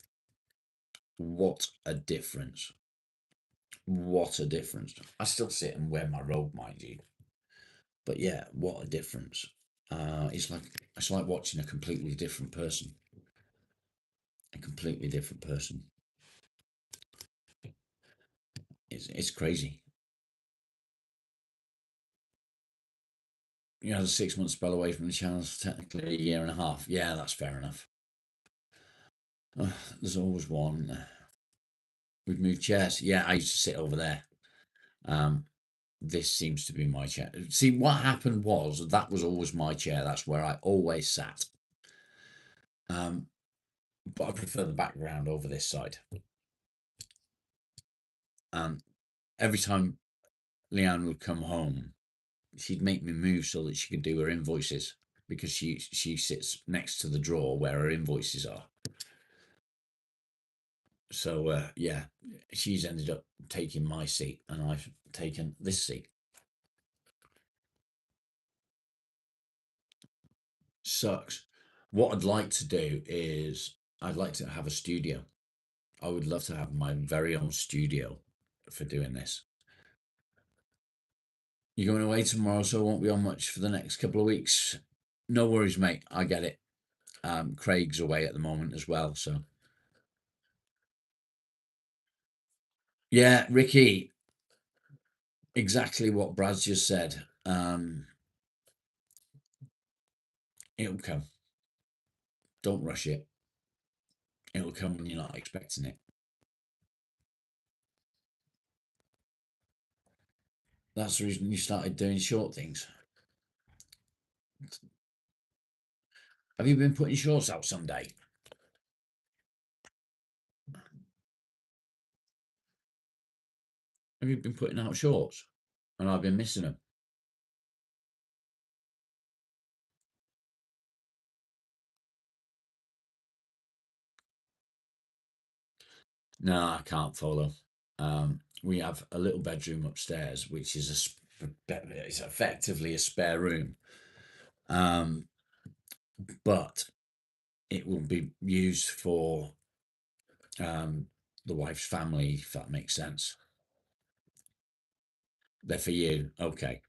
S1: what a difference. What a difference. I still sit and wear my robe, mind you. But yeah, what a difference. It's like watching a completely different person. A completely different person. It's crazy. You had a 6-month spell away from the channels, technically a year and a half. Yeah, that's fair enough. There's always one. We've moved chairs. Yeah, I used to sit over there. This seems to be my chair. See, what happened was that was always my chair. That's where I always sat. But I prefer the background over this side. And every time Leanne would come home, she'd make me move so that she could do her invoices, because she sits next to the drawer where her invoices are. So yeah, she's ended up taking my seat and I've taken this seat. Sucks. What I'd like to do is I'd like to have a studio. I would love to have my very own studio for doing this. You're going away tomorrow, so I won't be on much for the next couple of weeks. No worries, mate. I get it. Craig's away at the moment as well, so yeah, Ricky, exactly what Brad's just said. It'll come. Don't rush it. It'll come when you're not expecting it. That's the reason you started doing short things. Have you been putting shorts out someday? Have you been putting out shorts? And I've been missing them. No, I can't follow. We have a little bedroom upstairs, which is it's effectively a spare room, but it will be used for the wife's family, if that makes sense. They're for you. Okay.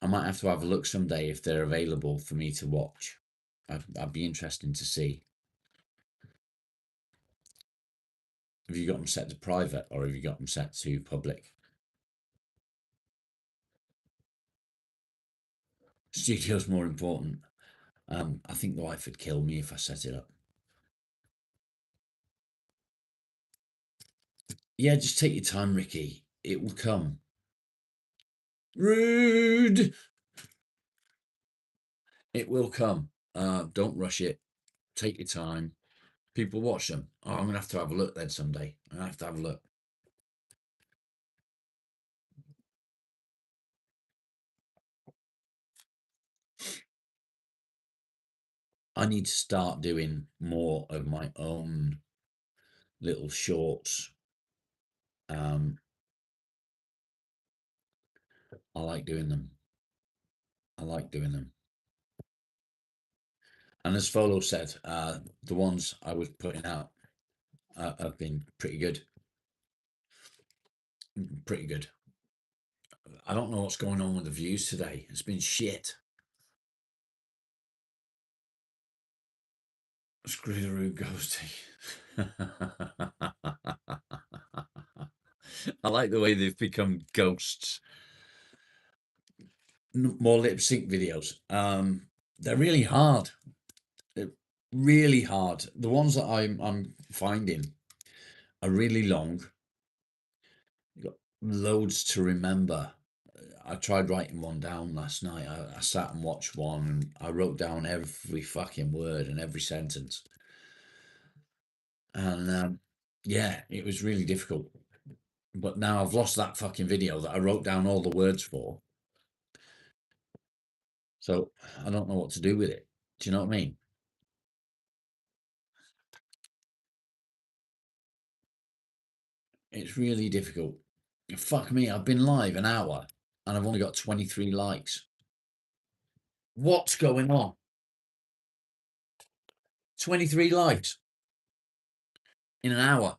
S1: I might have to have a look someday if they're available for me to watch. I'd be interested to see. Have you got them set to private or have you got them set to public? Studio's more important. I think the wife would kill me if I set it up. Yeah, just take your time, Ricky. It will come. Rude. It will come. Don't rush it. Take your time. People watch them. Oh, I'm gonna have to have a look then someday. I have to have a look. I need to start doing more of my own little shorts. I like doing them. I like doing them. And as Folo said, the ones I was putting out have been pretty good. Pretty good. I don't know what's going on with the views today. It's been shit. Screw the rude ghosting. I like the way they've become ghosts. More lip sync videos. They're really hard. They're really hard. The ones that I'm finding are really long. You've got loads to remember. I tried writing one down last night. I sat and watched one and I wrote down every fucking word and every sentence. And yeah, it was really difficult. But now I've lost that fucking video that I wrote down all the words for. So I don't know what to do with it. Do you know what I mean? It's really difficult. Fuck me, I've been live an hour and I've only got 23 likes. What's going on? 23 likes in an hour.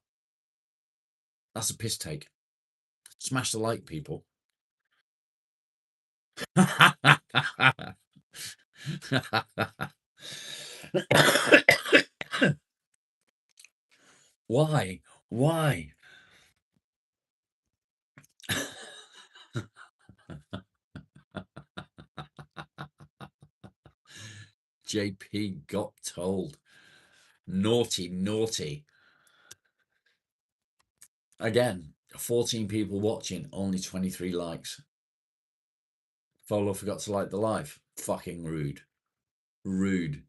S1: That's a piss take. Smash the like, people. Why? Why? JP got told. Naughty, naughty. Again, 14 people watching, only 23 likes. Folo forgot to like the live. Fucking rude. Rude.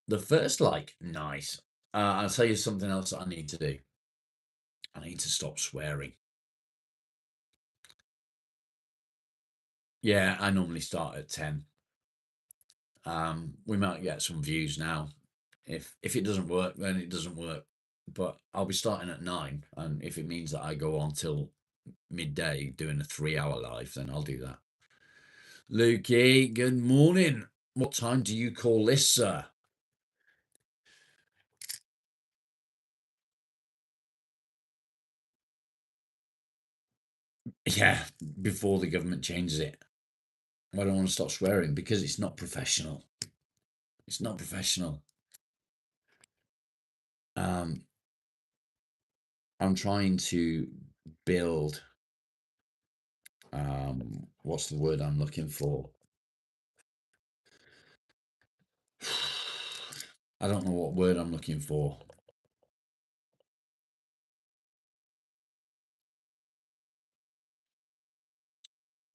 S1: The first like, nice. I'll tell you something else that I need to do. I need to stop swearing. Yeah, I normally start at 10. We might get some views now. If it doesn't work, then it doesn't work. But I'll be starting at 9, and if it means that I go on till midday doing a 3-hour live, then I'll do that. Lukey, good morning. What time do you call this, sir? Yeah, before the government changes it. I don't want to stop swearing because it's not professional. It's not professional. I'm trying to build. What's the word I'm looking for? I don't know what word I'm looking for.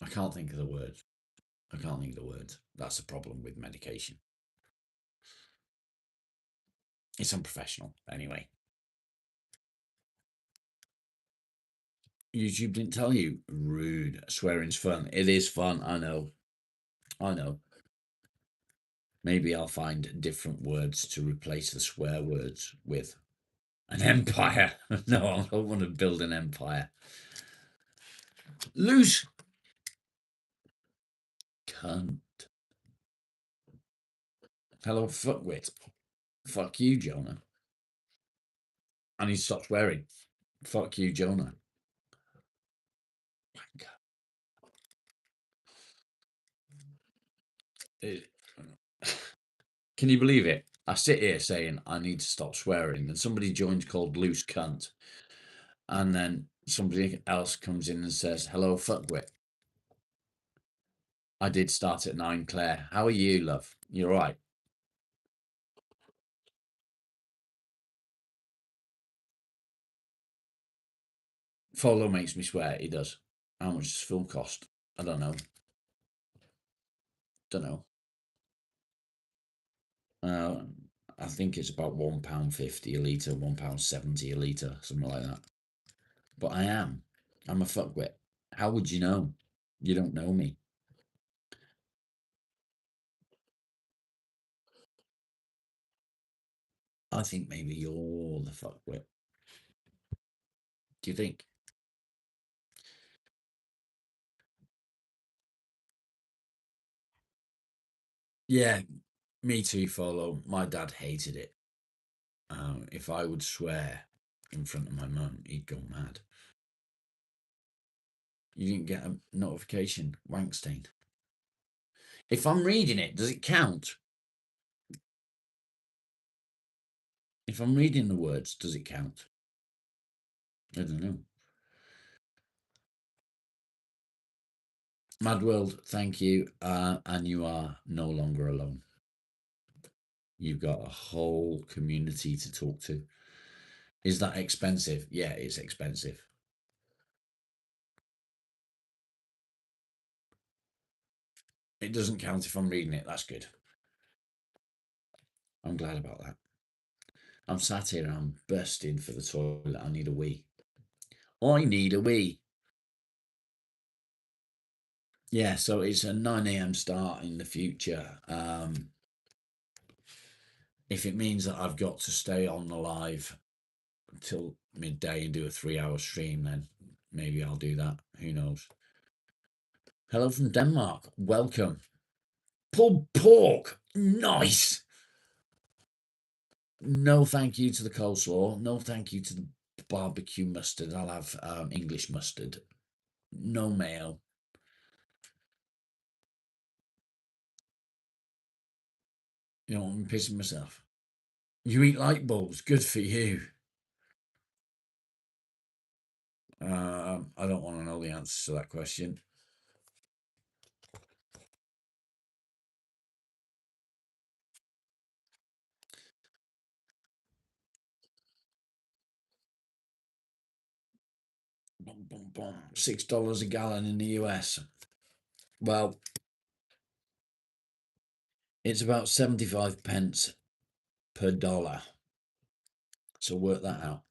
S1: I can't think of the word. I can't think of the word. That's a problem with medication. It's unprofessional, anyway. YouTube didn't tell you. Rude. Swearing's fun. It is fun. I know. I know. Maybe I'll find different words to replace the swear words with. An empire. No, I don't want to build an empire. Loose cunt. Hello, fuckwit. Fuck you, Jonah. I need to stop swearing. Fuck you, Jonah. Can you believe it? I sit here saying I need to stop swearing, and somebody joins called loose cunt, and then somebody else comes in and says, "Hello, fuckwit." I did start at 9, Claire. How are you, love? You're right. Follow makes me swear. He does. How much does film cost? I don't know. Don't know. I think it's about £1.50 a litre, £1.70 a litre, something like that. But I am. I'm a fuckwit. How would you know? You don't know me. I think maybe you're the fuckwit. Do you think? Yeah, me too, Follow. My dad hated it. If I would swear in front of my mum, he'd go mad. You didn't get a notification, Wankstein. If I'm reading it, does it count? If I'm reading the words, does it count? I don't know. Mad World, thank you. And you are no longer alone. You've got a whole community to talk to. Is that expensive? Yeah, it's expensive. It doesn't count if I'm reading it. That's good. I'm glad about that. I'm sat here and I'm bursting for the toilet. I need a wee. I need a wee. Yeah, so it's a 9 a.m. start in the future. If it means that I've got to stay on the live until midday and do a 3-hour stream, then maybe I'll do that. Who knows? Hello from Denmark. Welcome. Pulled pork. Nice. No thank you to the coleslaw. No thank you to the barbecue mustard. I'll have English mustard. No mayo. You know, I'm pissing myself. You eat light bulbs. Good for you. I don't want to know the answer to that question. Boom, boom, boom. $6 a gallon in the US. Well, it's about 75 pence per dollar. So work that out.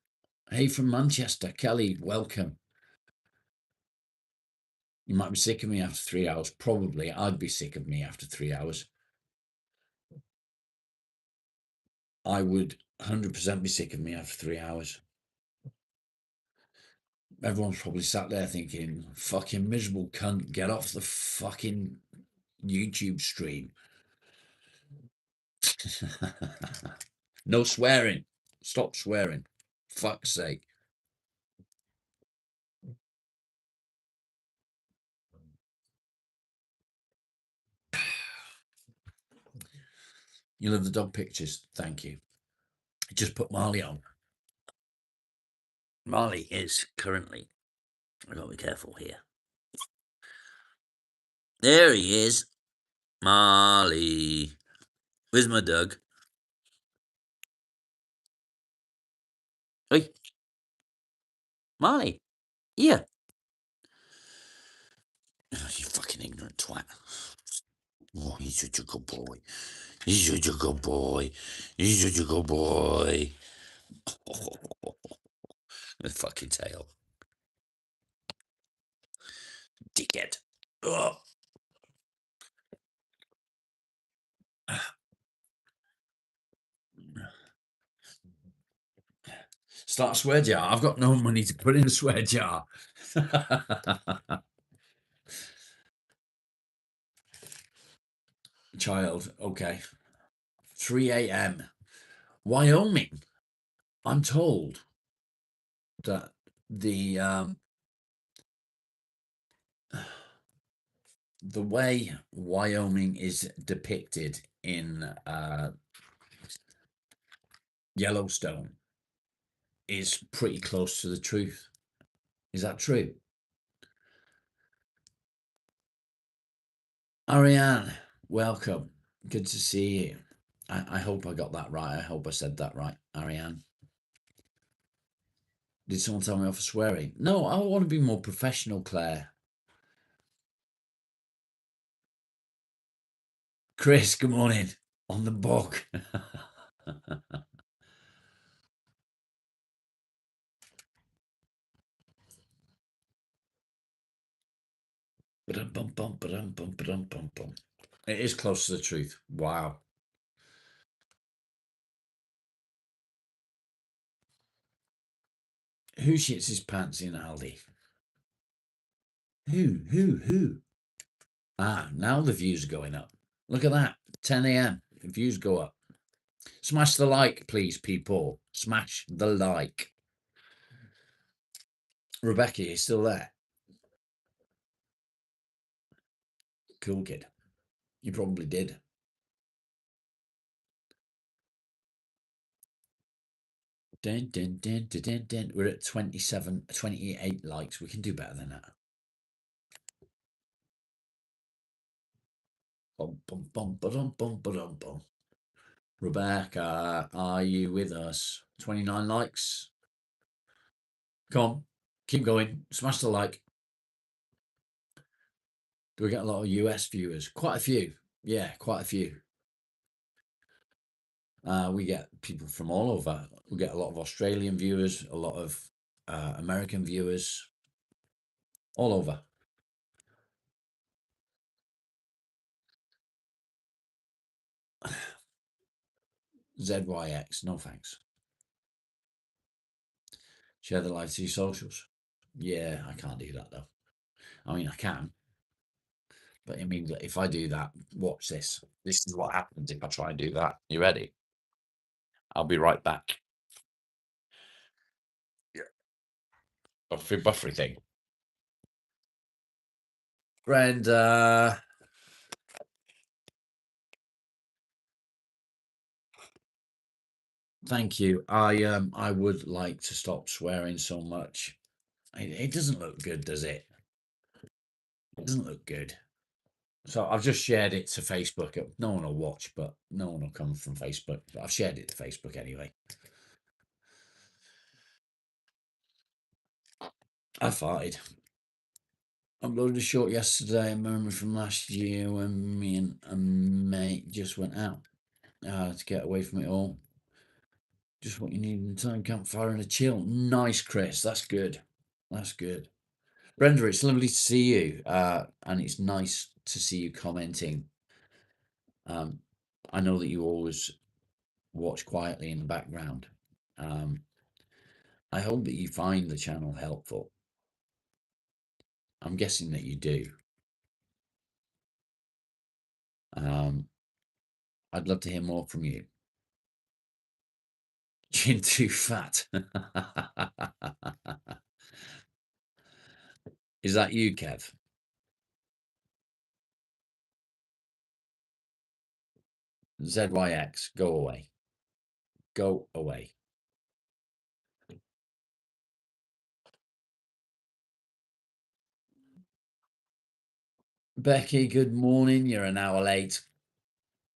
S1: Hey, from Manchester, Kelly, welcome. You might be sick of me after 3 hours. Probably. I'd be sick of me after 3 hours. I would 100% be sick of me after 3 hours. Everyone's probably sat there thinking, fucking miserable cunt, get off the fucking YouTube stream. No swearing. Stop swearing. Fuck's sake. You love the dog pictures. Thank you. Just put Marley on. Marley is currently, I've got to be careful here. There he is. Marley. Where's my dog? Hey. Marley. Yeah. Oh, you fucking ignorant twat. Oh, he's such a good boy. He's such a good boy. He's such a good boy. The fucking tail. Dickhead. Oh. Start a swear jar. I've got no money to put in a swear jar. Child, okay. 3 a.m. Wyoming. I'm told that the way Wyoming is depicted in Yellowstone is pretty close to the truth. Is that true? Ariane, welcome. Good to see you. I hope I got that right. I hope I said that right, Ariane. Did someone tell me off for swearing? No, I want to be more professional, Claire. Chris, good morning. On the bog. It is close to the truth. Wow. Who shits his pants in Aldi? Who? Ah, now the views are going up. Look at that. 10 a.m. The views go up. Smash the like, please, people. Smash the like. Rebecca, you still there? Cool kid. You probably did. Dun, dun, dun, dun, dun, dun. We're at 28 likes. We can do better than that. Bum, bum, bum, ba-dum, bum, ba-dum, bum. Rebecca, are you with us? 29 likes. Come on, keep going. Smash the like. Do we get a lot of US viewers? Quite a few. Yeah, quite a few. We get people from all over. We get a lot of Australian viewers, a lot of American viewers, all over. ZYX, no thanks. Share the live to your socials. Yeah, I can't do that though. I mean, I can, but I mean, if I do that, watch this. This is what happens if I try and do that. You ready? I'll be right back. Yeah. Buffery thing. Brenda. Thank you. I would like to stop swearing so much. It doesn't look good, does it? It doesn't look good. So I've just shared it to Facebook. No one will watch, but no one will come from Facebook. But I've shared it to Facebook anyway. I farted. Uploaded a short yesterday, a memory from last year when me and a mate just went out to get away from it all. Just what you need in time, campfire and a chill. Nice, Chris. That's good. That's good. Brenda, it's lovely to see you, and it's nice to see you commenting. I know that you always watch quietly in the background. I hope that you find the channel helpful. I'm guessing that you do. I'd love to hear more from you. Chin too fat. Is that you, Kev? ZYX, go away. Go away. Becky, good morning. You're an hour late,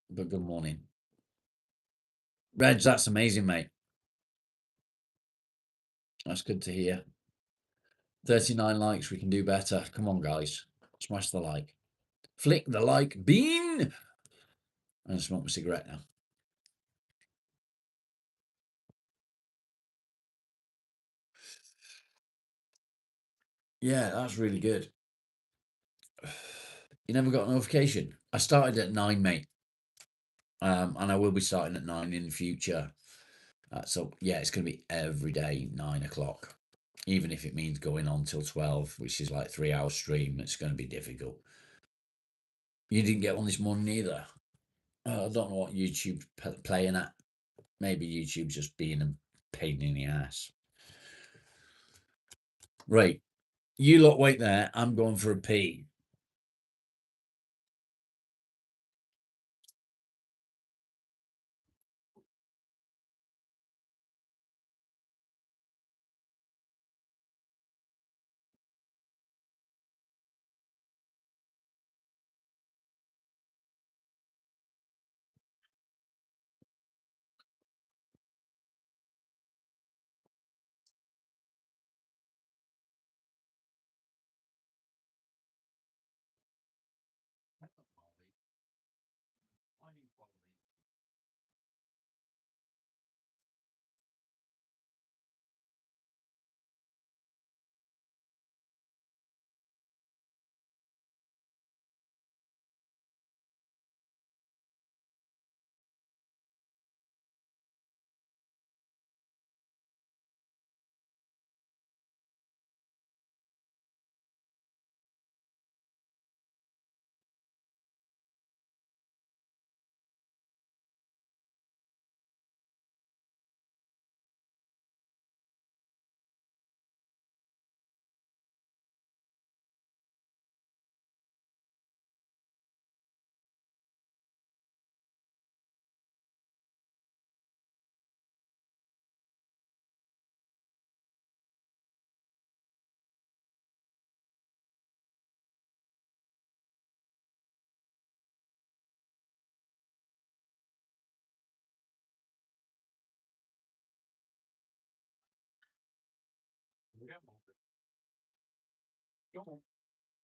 S1: but good morning. Reg, that's amazing, mate. That's good to hear. 39 likes. We can do better. Come on, guys. Smash the like. Flick the like bean. I'm going to smoke my cigarette now. Yeah, that's really good. You never got a notification? I started at 9, mate. And I will be starting at 9 in the future. So yeah, it's going to be every day 9 o'clock, even if it means going on till 12, which is like 3 hour stream. It's going to be difficult. You didn't get one this morning either. I don't know what YouTube's playing at. Maybe YouTube's just being a pain in the ass. Right, you lot wait there. I'm going for a pee.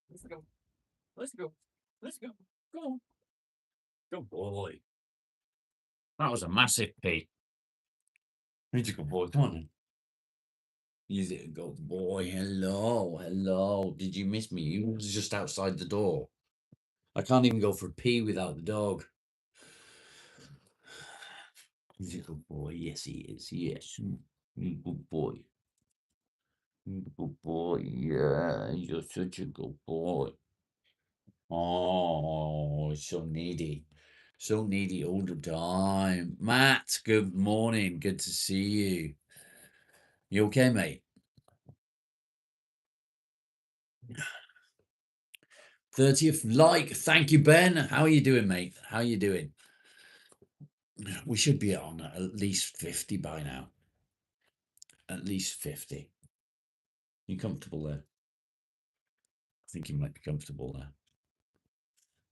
S1: Let's go. Let's go. Let's go. Go on. Good boy. That was a massive pee. He's a good boy. Come on then. He's a good boy. Hello. Hello. Did you miss me? You was just outside the door. I can't even go for a pee without the dog. He's a good boy. Yes, he is. Yes. He's a good boy. He's a good boy. Yeah. You're such a good boy. Oh, so needy. So needy all the time. Matt, good morning. Good to see you. You okay, mate? 30th like. Thank you, Ben. How are you doing, mate? How are you doing? We should be on at least 50 by now. At least 50. You comfortable there? I think you might be comfortable there.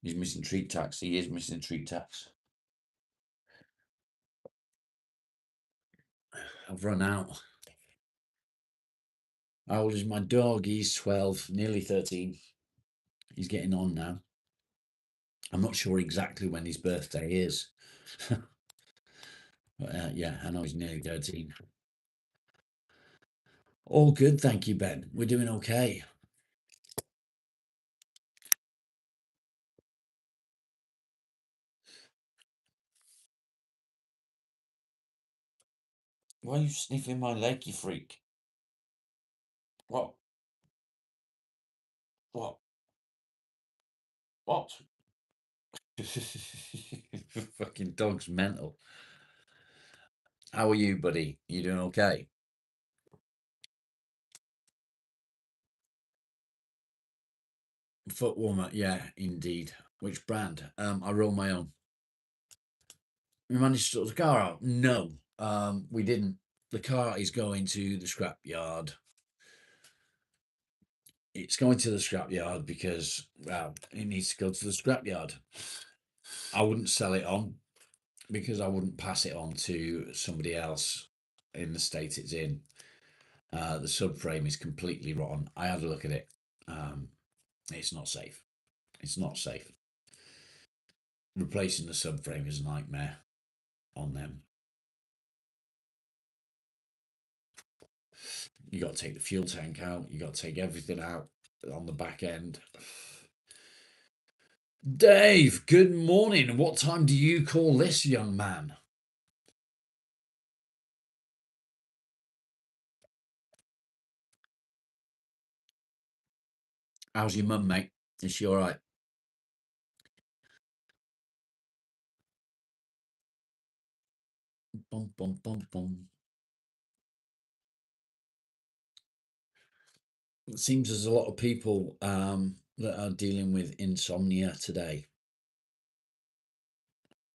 S1: He's missing treat tax. He is missing treat tax. I've run out. How old is my dog? He's 12, nearly 13. He's getting on now. I'm not sure exactly when his birthday is. But, yeah, I know he's nearly 13. All good, thank you, Ben. We're doing okay. Why are you sniffing my leg, you freak? What? What? What? Fucking dog's mental. How are you, buddy? You doing okay? Foot warmer, yeah, indeed. Which brand? I roll my own. We managed to sort the car out. No, we didn't. The car is going to the scrap yard. It's going to the scrap yard because, well, it needs to go to the scrap yard. I wouldn't sell it on because I wouldn't pass it on to somebody else in the state it's in. The subframe is completely rotten. I had a look at it. It's not safe. It's not safe. Replacing the subframe is a nightmare on them. You got to take the fuel tank out. You got to take everything out on the back end. Dave, good morning. What time do you call this, young man? How's your mum, mate? Is she all right? Bum, bum, bum, bum. It seems there's a lot of people that are dealing with insomnia today.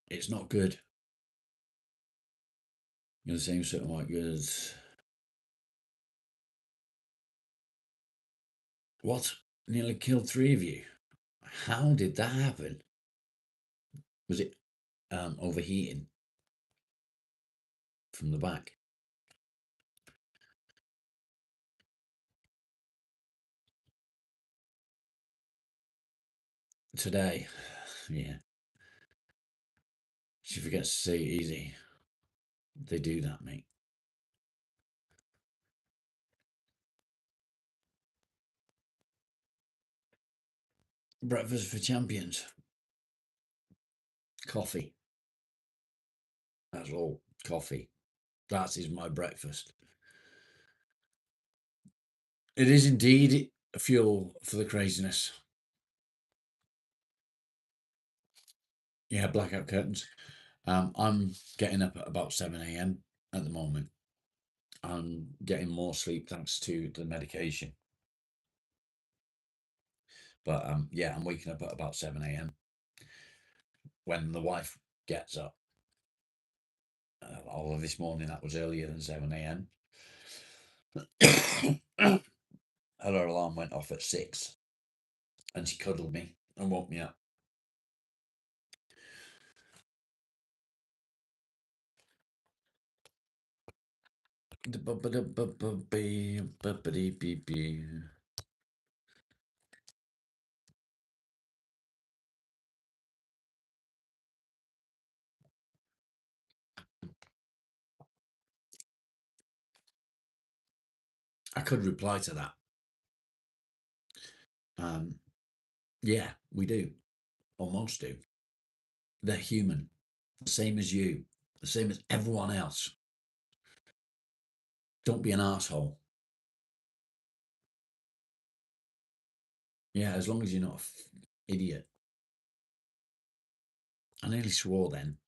S1: It's not good. You're saying something like this. What? Nearly killed three of you. How did that happen? Was it overheating from the back? Today, yeah. She forgets to say it easy. They do that, mate. Breakfast for champions. Coffee. That's all. Coffee. That is my breakfast. It is indeed a fuel for the craziness. Yeah, blackout curtains. I'm getting up at about 7 a.m. at the moment. I'm getting more sleep thanks to the medication. But yeah, I'm waking up at about 7 a.m. when the wife gets up. Although this morning that was earlier than 7 a.m. Her alarm went off at 6 and she cuddled me and woke me up. I could reply to that. Yeah, we do. Or most do. They're human, the same as you, the same as everyone else. Don't be an asshole. Yeah, as long as you're not an idiot. I nearly swore then.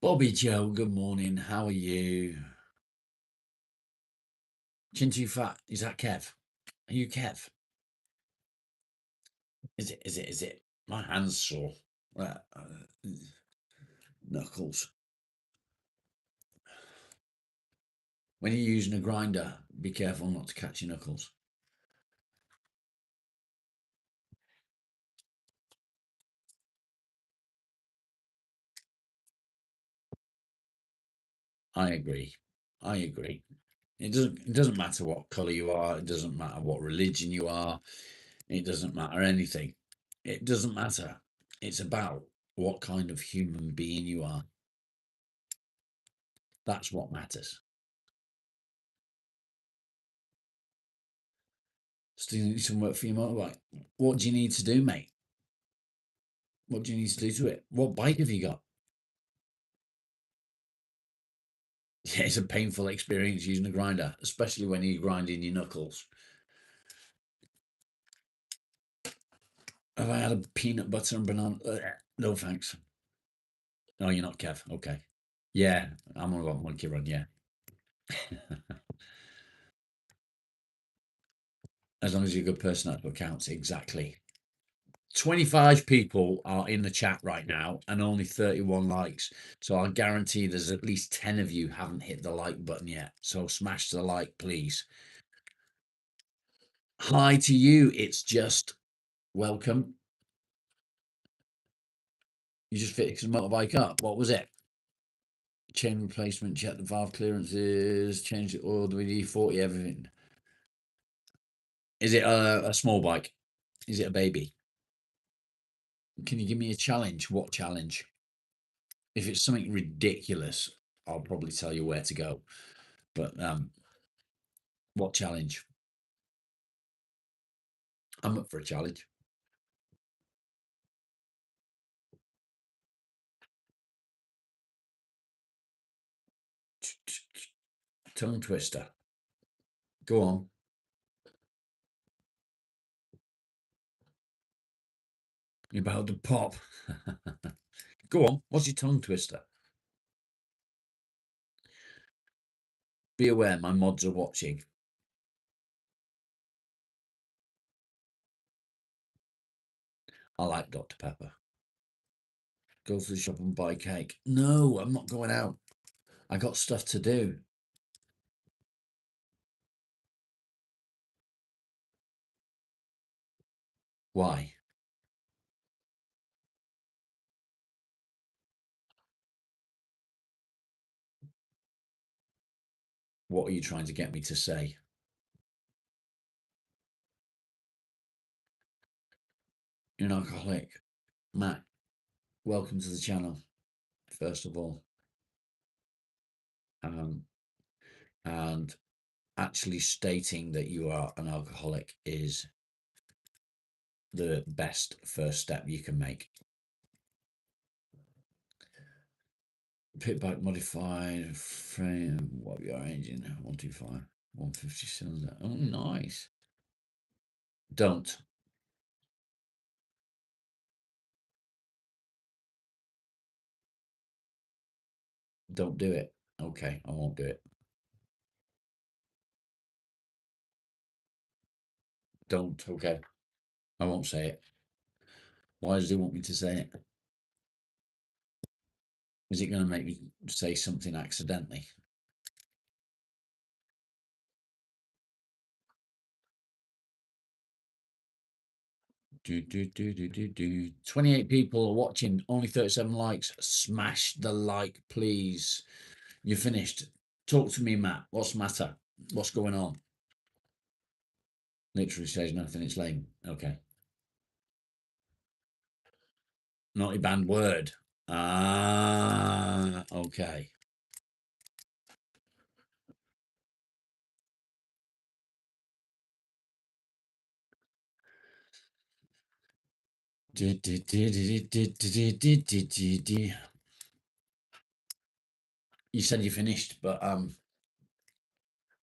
S1: Bobby Joe, good morning. How are you? Chin too fat. Is that Kev? Are you Kev? Is it? My hand's sore. Knuckles. When you're using a grinder, be careful not to catch your knuckles. I agree. I agree. It doesn't matter what colour you are. It doesn't matter what religion you are. It doesn't matter anything. It doesn't matter. It's about what kind of human being you are. That's what matters. Still need some work for your motorbike. What do you need to do, mate? What do you need to do to it? What bike have you got? Yeah, it's a painful experience using a grinder, especially when you're grinding your knuckles. Have I had a peanut butter and banana? No, thanks. No, you're not, Kev. Okay. Yeah, I'm on about Monkey Run, yeah. As long as you're a good person, that's what counts. Exactly. 25 people are in the chat right now and only 31 likes. So I guarantee there's at least 10 of you haven't hit the like button yet. So smash the like, please. Hi to you. It's just welcome. You just fixed the motorbike up. What was it? Chain replacement, check the valve clearances, change the oil, WD-40, everything. Is it a small bike? Is it a baby? Can you give me a challenge? What challenge? If it's something ridiculous, I'll probably tell you where to go. But what challenge? I'm up for a challenge. Tongue twister. Go on. You're about to pop. Go on. What's your tongue twister? Be aware, my mods are watching. I like Dr. Pepper. Go to the shop and buy cake. No, I'm not going out. I got stuff to do. Why? What are you trying to get me to say? You're an alcoholic. Matt, welcome to the channel, first of all. And actually stating that you are an alcoholic is the best first step you can make. Pitback modified frame. What are your engine? 125, 150 cylinder. Oh, nice. Don't. Don't do it. Okay, I won't do it. Don't. Okay, I won't say it. Why does he want me to say it? Is it going to make me say something accidentally? Do, do, do, do, do, do. 28 people are watching, only 37 likes. Smash the like, please. You're finished. Talk to me, Matt. What's the matter? What's going on? Literally says nothing. It's lame. Okay. Not a banned word. Ah, okay. You said you're finished, but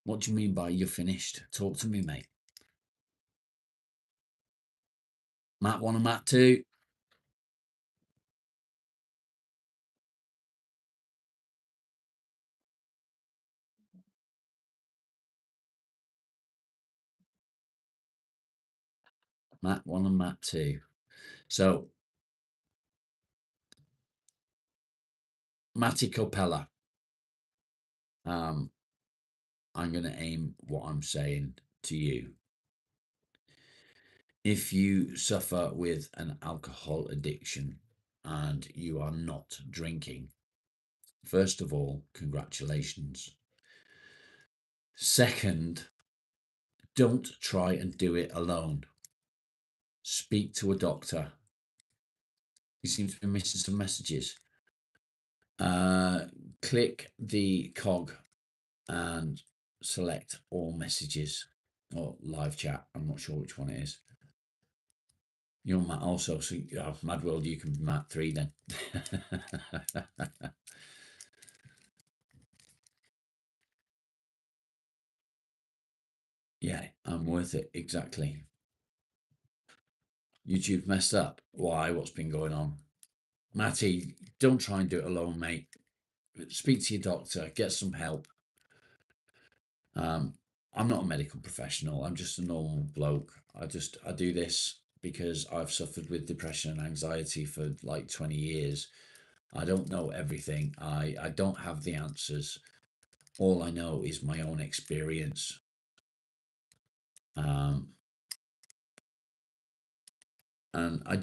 S1: what do you mean by you're finished? Talk to me, mate. Matt 1 and Matt 2. Matt 1 and Matt 2. So, Matty Copella. I'm going to aim what I'm saying to you. If you suffer with an alcohol addiction and you are not drinking, first of all, congratulations. Second, don't try and do it alone. Speak to a doctor. You seem to be missing some messages. Click the cog and select all messages or live chat. I'm not sure which one it is. You're Matt also, so Mad World, you can be Matt 3 then. Yeah, I'm worth it. Exactly. YouTube messed up. Why? What's been going on? Matty, don't try and do it alone, mate. Speak to your doctor, get some help. I'm not a medical professional. I'm just a normal bloke. I do this because I've suffered with depression and anxiety for like 20 years. I don't know everything. I don't have the answers. All I know is my own experience. And I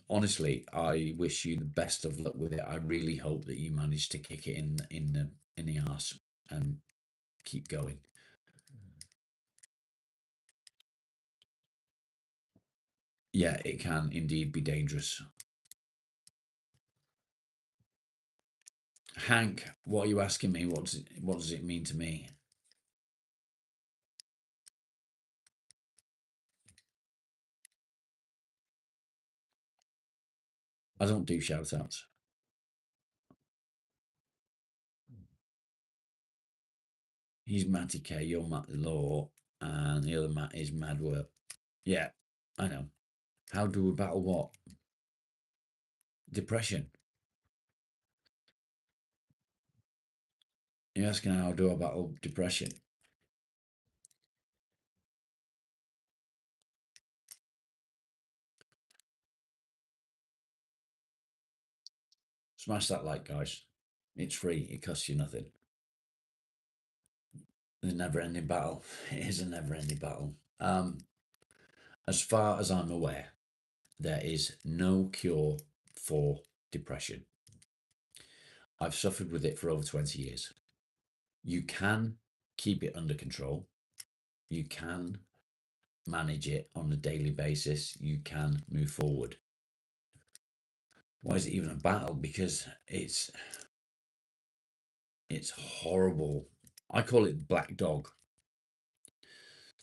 S1: honestly, I wish you the best of luck with it. I really hope that you manage to kick it in the arse and keep going. Yeah, it can indeed be dangerous. Hank, what are you asking me? What does it mean to me? I don't do shout outs. He's Matty K, you're Matty Law, and the other Matt is Madwork. Yeah, I know. How do we battle what? Depression. You're asking how do I battle depression? Smash that like, guys. It's free. It costs you nothing. It's a never-ending battle. It is a never-ending battle. As far as I'm aware, there is no cure for depression. I've suffered with it for over 20 years. You can keep it under control. You can manage it on a daily basis. You can move forward. Why is it even a battle? Because it's horrible. I call it black dog.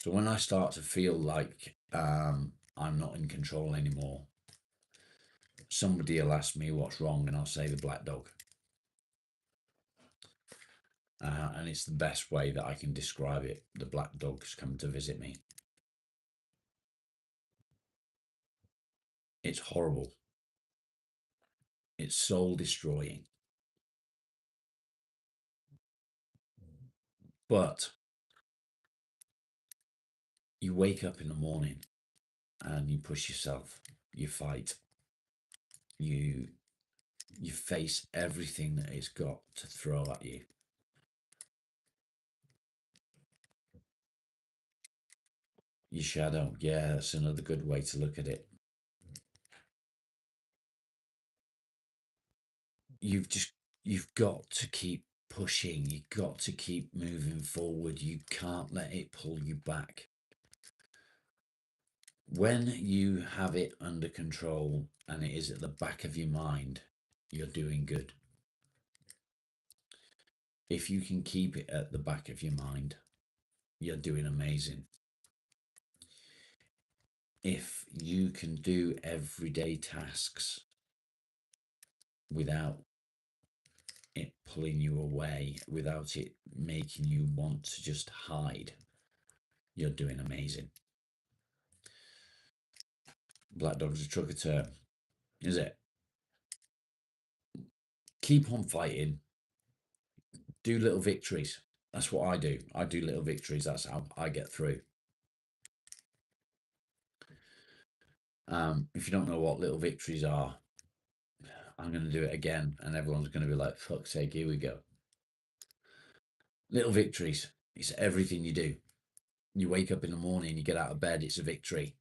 S1: So when I start to feel like I'm not in control anymore, somebody will ask me what's wrong, and I'll say the black dog. And it's the best way that I can describe it. The black dog's come to visit me. It's horrible. It's soul destroying. But you wake up in the morning and you push yourself, you fight, you face everything that it's got to throw at you. Your shadow, yeah, that's another good way to look at it. You've got to keep pushing. You've got to keep moving forward. You can't let it pull you back. When you have it under control and it is at the back of your mind, you're doing good. If you can keep it at the back of your mind, you're doing amazing. If you can do everyday tasks without it pulling you away, without it making you want to just hide, you're doing amazing. Black Dog's a trucker term, is it? Keep on fighting. Do little victories. That's what I do. I do little victories. That's how I get through. If you don't know what little victories are, I'm going to do it again, and everyone's going to be like, fuck's sake, here we go. Little victories. It's everything you do. You wake up in the morning, you get out of bed, it's a victory.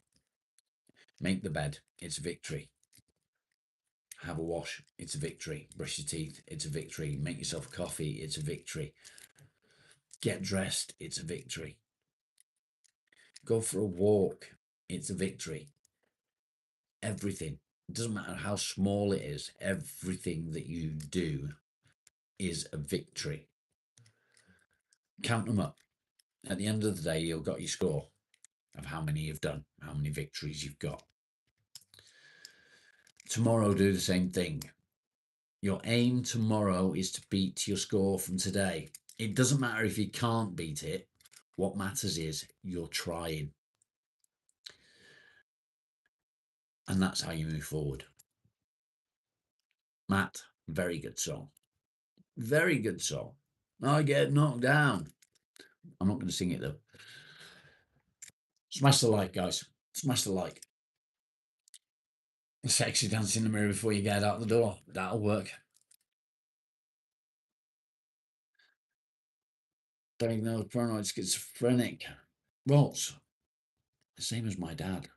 S1: Make the bed, it's a victory. Have a wash, it's a victory. Brush your teeth, it's a victory. Make yourself a coffee, it's a victory. Get dressed, it's a victory. Go for a walk, it's a victory. Everything. It doesn't matter how small it is, everything that you do is a victory. Count them up. At the end of the day, you've got your score of how many you've done, how many victories you've got. Tomorrow, do the same thing. Your aim tomorrow is to beat your score from today. It doesn't matter if you can't beat it. What matters is you're trying. And that's how you move forward. Matt, very good song. Very good song. I get knocked down. I'm not going to sing it though. Smash the like, guys. Smash the like. Sexy dance in the mirror before you get out the door. That'll work. Diagnosed paranoid schizophrenic. Well, same as my dad.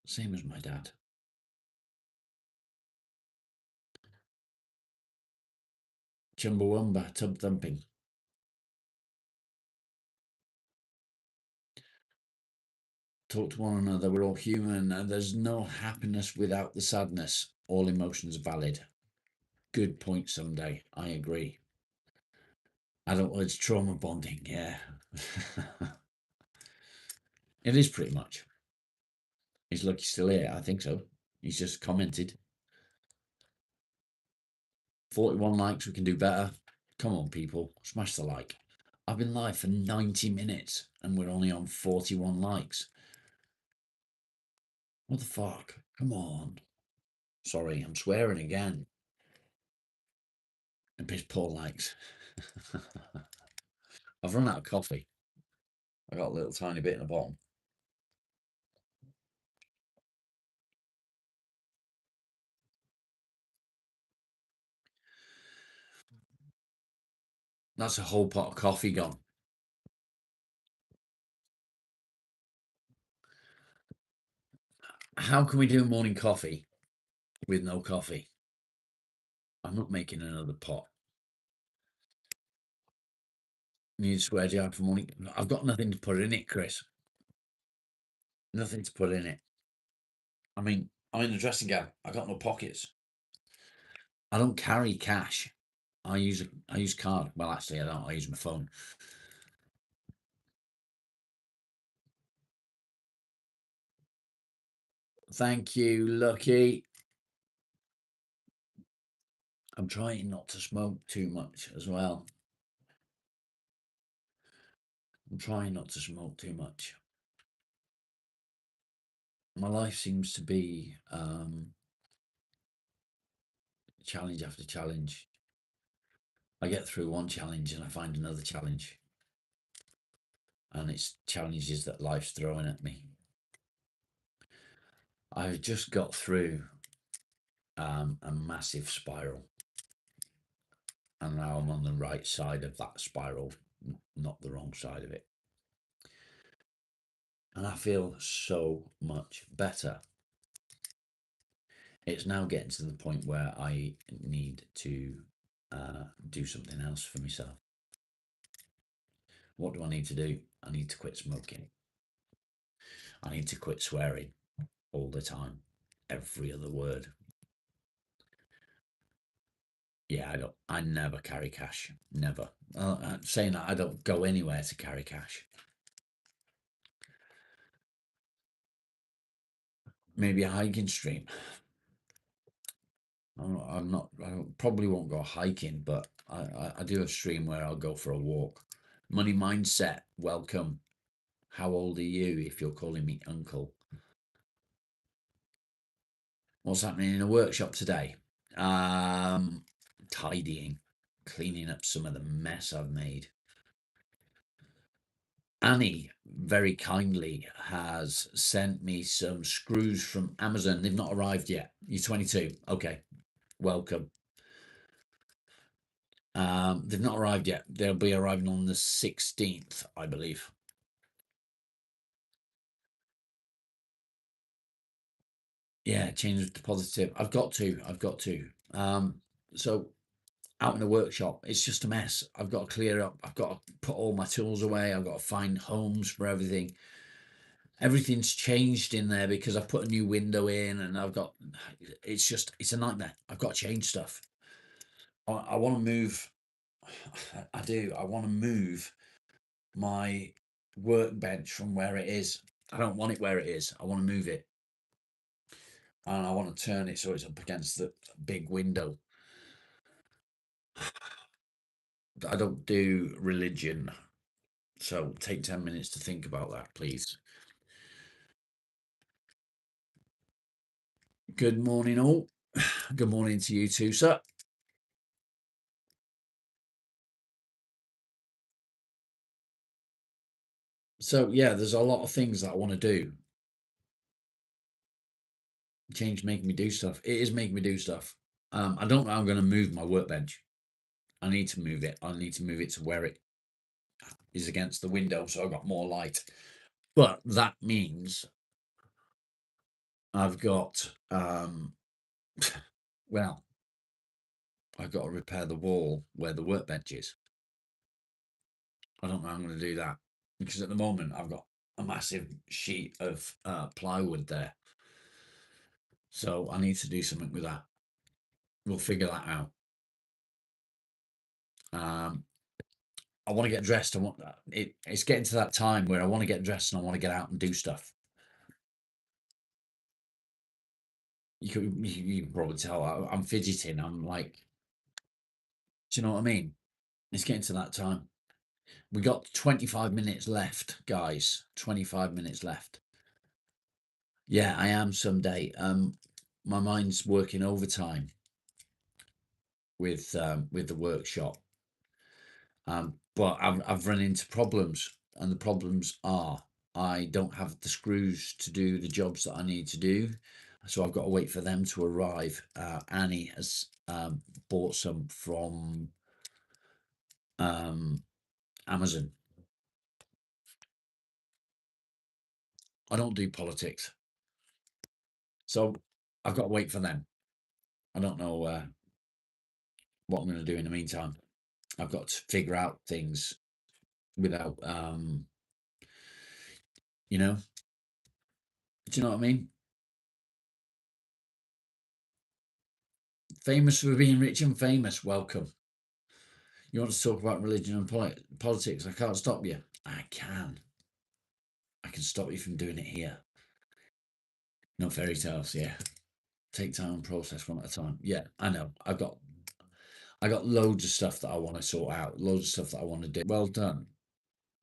S1: Same as my dad. Chumbawamba, tub thumping. Talk to one another. We're all human. There's no happiness without the sadness. All emotions are valid. Good point, someday. I agree. Adult words, trauma bonding. Yeah. It is pretty much. He's lucky still here. I think so. He's just commented. 41 likes. We can do better. Come on, people, smash the like. I've been live for 90 minutes and we're only on 41 likes. What the fuck? Come on. Sorry, I'm swearing again. And piss poor likes. I've run out of coffee. I got a little tiny bit in the bottom. That's a whole pot of coffee gone. How can we do morning coffee with no coffee? I'm not making another pot. Need a square jar for morning. I've got nothing to put in it, Chris. Nothing to put in it. I mean, I'm in the dressing gown. I got no pockets. I don't carry cash. I use card. Well, actually, I don't. I use my phone. Thank you, Lucky. I'm trying not to smoke too much as well. I'm trying not to smoke too much. My life seems to be challenge after challenge. I get through one challenge and I find another challenge. And it's challenges that life's throwing at me. I've just got through a massive spiral. And now I'm on the right side of that spiral, not the wrong side of it. And I feel so much better. It's now getting to the point where I need to do something else for myself. What do I need to do? I need to quit smoking. I need to quit swearing all the time, every other word. Yeah, I never carry cash. Never. I'm saying that I don't go anywhere to carry cash. Maybe a hiking stream. I'm not. Probably won't go hiking, but I do a stream where I'll go for a walk. Money mindset. Welcome. How old are you? If you're calling me uncle. What's happening in a workshop today? Tidying, cleaning up some of the mess I've made. Annie very kindly has sent me some screws from Amazon. They've not arrived yet. You're 22. Okay, welcome. They've not arrived yet. They'll be arriving on the 16th, I believe. Yeah, change to positive. I've got to. So out in the workshop, it's just a mess. I've got to clear up. I've got to put all my tools away. I've got to find homes for everything. Everything's changed in there because I've put a new window in and it's a nightmare. I've got to change stuff. I want to move. I do. I want to move my workbench from where it is. I don't want it where it is. I want to move it. And I want to turn it so it's up against the big window. I don't do religion. So take 10 minutes to think about that, please. Good morning, all. Good morning to you too, sir. So, yeah, there's a lot of things that I want to do. Change making me do stuff. It is making me do stuff. I don't know how I'm going to move my workbench. I need to move it. I need to move it to where it is against the window so I've got more light. But that means I've got, well, I've got to repair the wall where the workbench is. I don't know how I'm going to do that because at the moment I've got a massive sheet of plywood there. So I need to do something with that. We'll figure that out. I want to get dressed. I want it's getting to that time where I want to get dressed and I want to get out and do stuff. You can probably tell I'm fidgeting. I'm like, do you know what I mean? It's getting to that time. We got 25 minutes left, guys. 25 minutes left. Yeah, I am someday. My mind's working overtime with the workshop. But I've run into problems, and the problems are I don't have the screws to do the jobs that I need to do, so I've got to wait for them to arrive. Annie has bought some from Amazon. I don't do politics, so I've got to wait for them. I don't know what I'm going to do in the meantime. I've got to figure out things without, you know, do you know what I mean? Famous for being rich and famous. Welcome. You want to talk about religion and politics? I can't stop you. I can. I can stop you from doing it here. No fairy tales. Yeah. Take time and process one at a time. Yeah, I know. I got loads of stuff that I want to sort out. Loads of stuff that I want to do. Well done.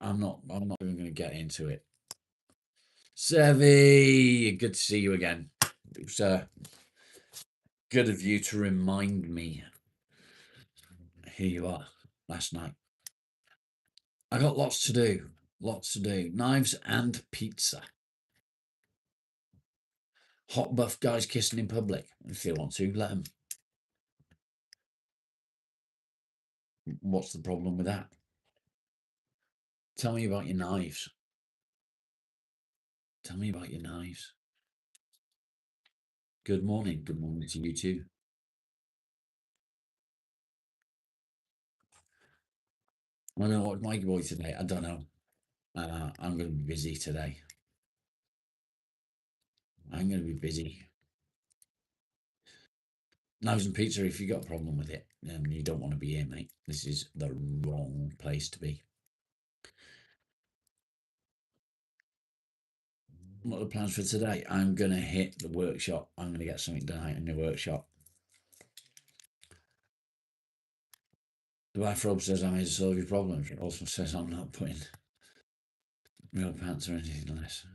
S1: I'm not even going to get into it. Sevi, good to see you again. It was good of you to remind me. Here you are. Last night. I got lots to do. Lots to do. Knives and pizza. Hot buff guys kissing in public. If they want to, let them. What's the problem with that? Tell me about your knives. Tell me about your knives. Good morning. Good morning to you too. I don't know what my boy today. I don't know. I'm going to be busy today. I'm going to be busy. Knives and pizza. If you got a problem with it, you don't want to be here, mate. This is the wrong place to be. What are the plans for today? I'm going to hit the workshop. I'm going to get something done in the workshop. The bathrobe says I'm here to solve your problems. It also says I'm not putting real pants or anything less.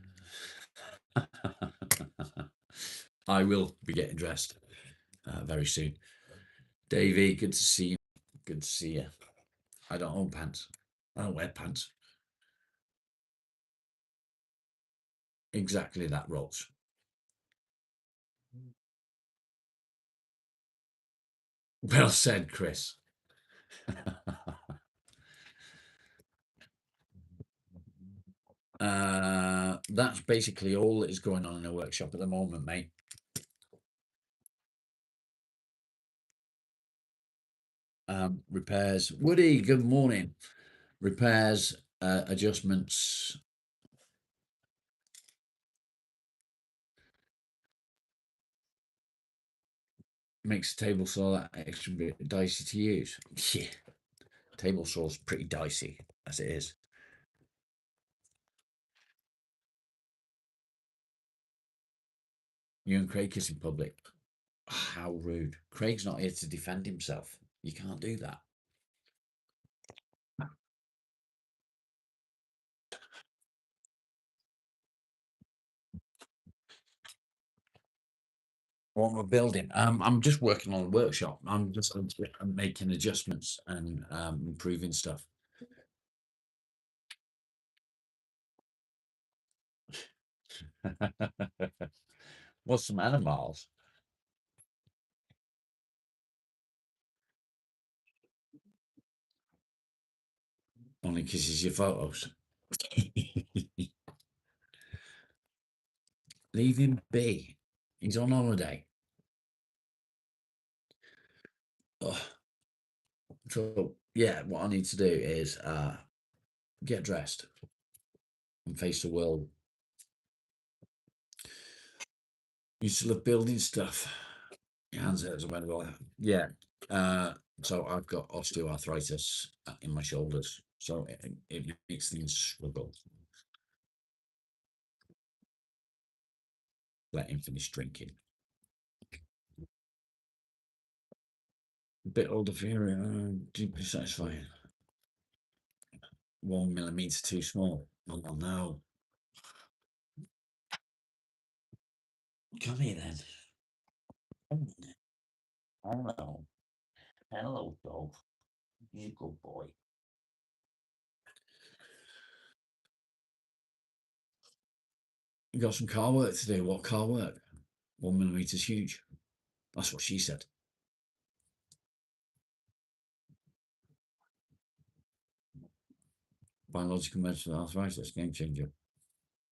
S1: I will be getting dressed very soon. Davey, good to see you. Good to see you. I don't own pants. I don't wear pants. Exactly that, Rolls. Well said, Chris. That's basically all that is going on in the workshop at the moment, mate. Repairs. Woody, good morning. Repairs, adjustments. Makes the table saw that extra bit dicey to use. Yeah, table saw's pretty dicey as it is. You and Craig kiss in public. How rude. Craig's not here to defend himself. You can't do that. What we're building. I'm just working on a workshop. I'm making adjustments and improving stuff. What's some animals? Only kisses your photos. Leave him be. He's on holiday. Ugh. So yeah, what I need to do is get dressed and face the world. You still love building stuff. Your hands hurt about it. Yeah. So I've got osteoarthritis in my shoulders, so it makes things struggle. Let him finish drinking. A bit older for you, deeply satisfying. 1 millimeter too small. Oh no. Come here then. Hello. Hello, dog. You good boy. You got some car work to do. What car work? 1 millimeter's huge. That's what she said. Biological medicine arthritis, game changer.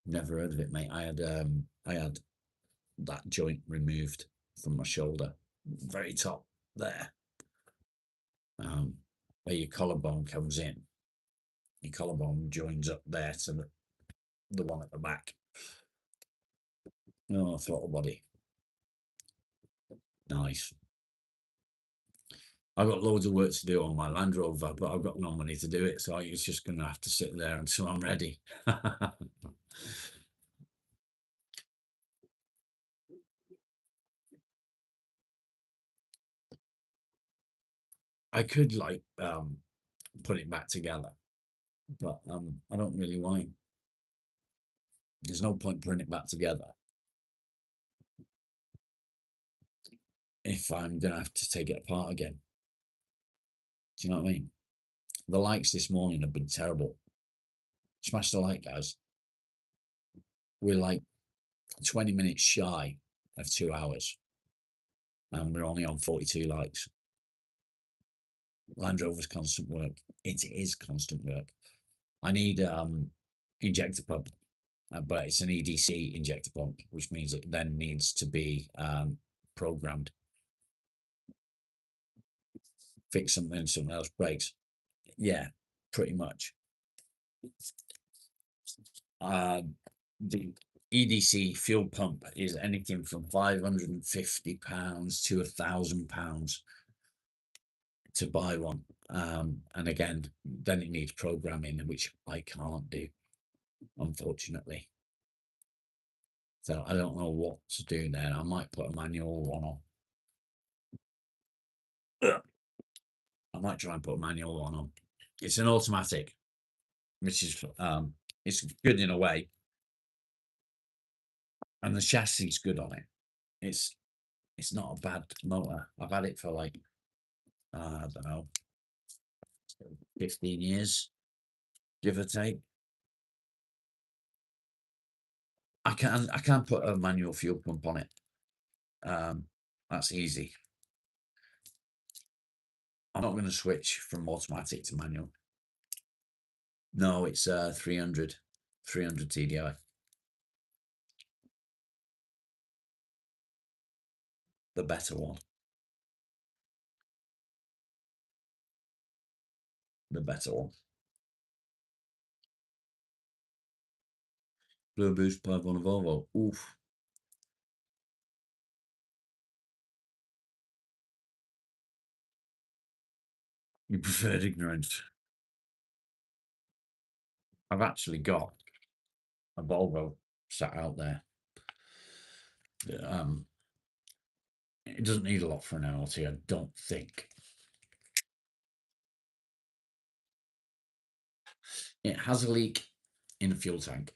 S1: Never heard of it, mate. I had that joint removed from my shoulder, very top there, where your collarbone comes in. Your collarbone joins up there to the one at the back. Oh, throttle body. Nice. I've got loads of work to do on my Land Rover, but I've got no money to do it, so it's just going to have to sit there until I'm ready. I could like put it back together, but I don't really want. There's no point putting it back together if I'm gonna have to take it apart again. Do you know what I mean? The likes this morning have been terrible. Smash the like, guys. We're like 20 minutes shy of 2 hours, and we're only on 42 likes. Land Rover's constant work. It is constant work. I need injector pump, but it's an EDC injector pump, which means it then needs to be programmed. Fix something else breaks. Yeah, pretty much. The EDC fuel pump is anything from £550 to £1,000 to buy one. And again, then it needs programming, which I can't do, unfortunately. So I don't know what to do there. I might put a manual one on. I might try and put a manual one on. It's an automatic, which is it's good in a way, and the chassis is good on it. It's not a bad motor. I've had it for like I don't know, 15 years, give or take. I can put a manual fuel pump on it. That's easy. I'm not going to switch from automatic to manual. No, it's 300 TDI. The better one. The better one. Blue Boost 5 on a Volvo. Oof. You preferred ignorance. I've actually got a Volvo sat out there. It doesn't need a lot for an MLT, I don't think. It has a leak in the fuel tank,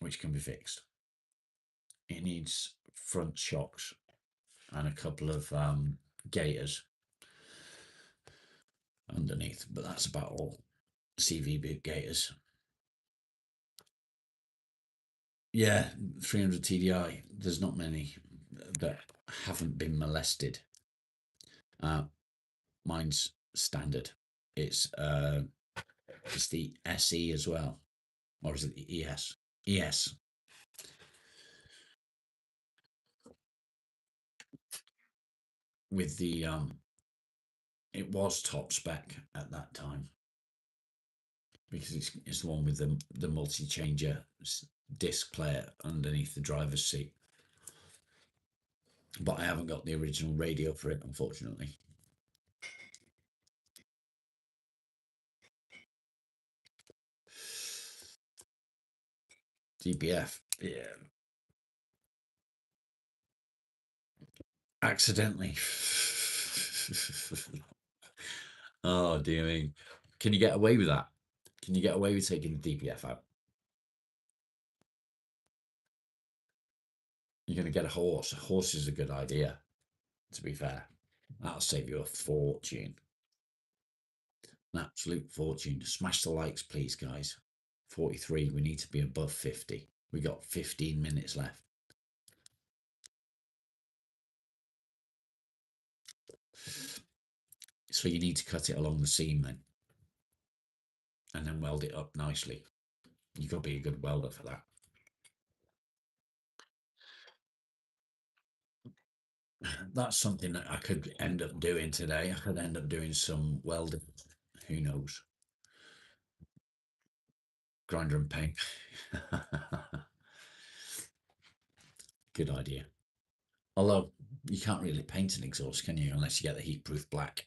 S1: which can be fixed. It needs front shocks and a couple of gaiters underneath, but that's about all. CV boot gaiters. Yeah, 300 TDI. There's not many that haven't been molested. Mine's standard. It's the SE as well, or is it the ES? ES. With the it was top spec at that time because it's the one with the multi-changer disc player underneath the driver's seat. But I haven't got the original radio for it, unfortunately. DPF, yeah. Accidentally. Oh, dear me. Can you get away with that? Can you get away with taking the DPF out? You're going to get a horse. A horse is a good idea, to be fair. That'll save you a fortune. An absolute fortune. Smash the likes, please, guys. 43. We need to be above 50. We got 15 minutes left. So you need to cut it along the seam then. And then weld it up nicely. You've got to be a good welder for that. That's something that I could end up doing today. I could end up doing some welding. Who knows? Grinder and paint. Good idea. Although you can't really paint an exhaust, can you? Unless you get the heat-proof black.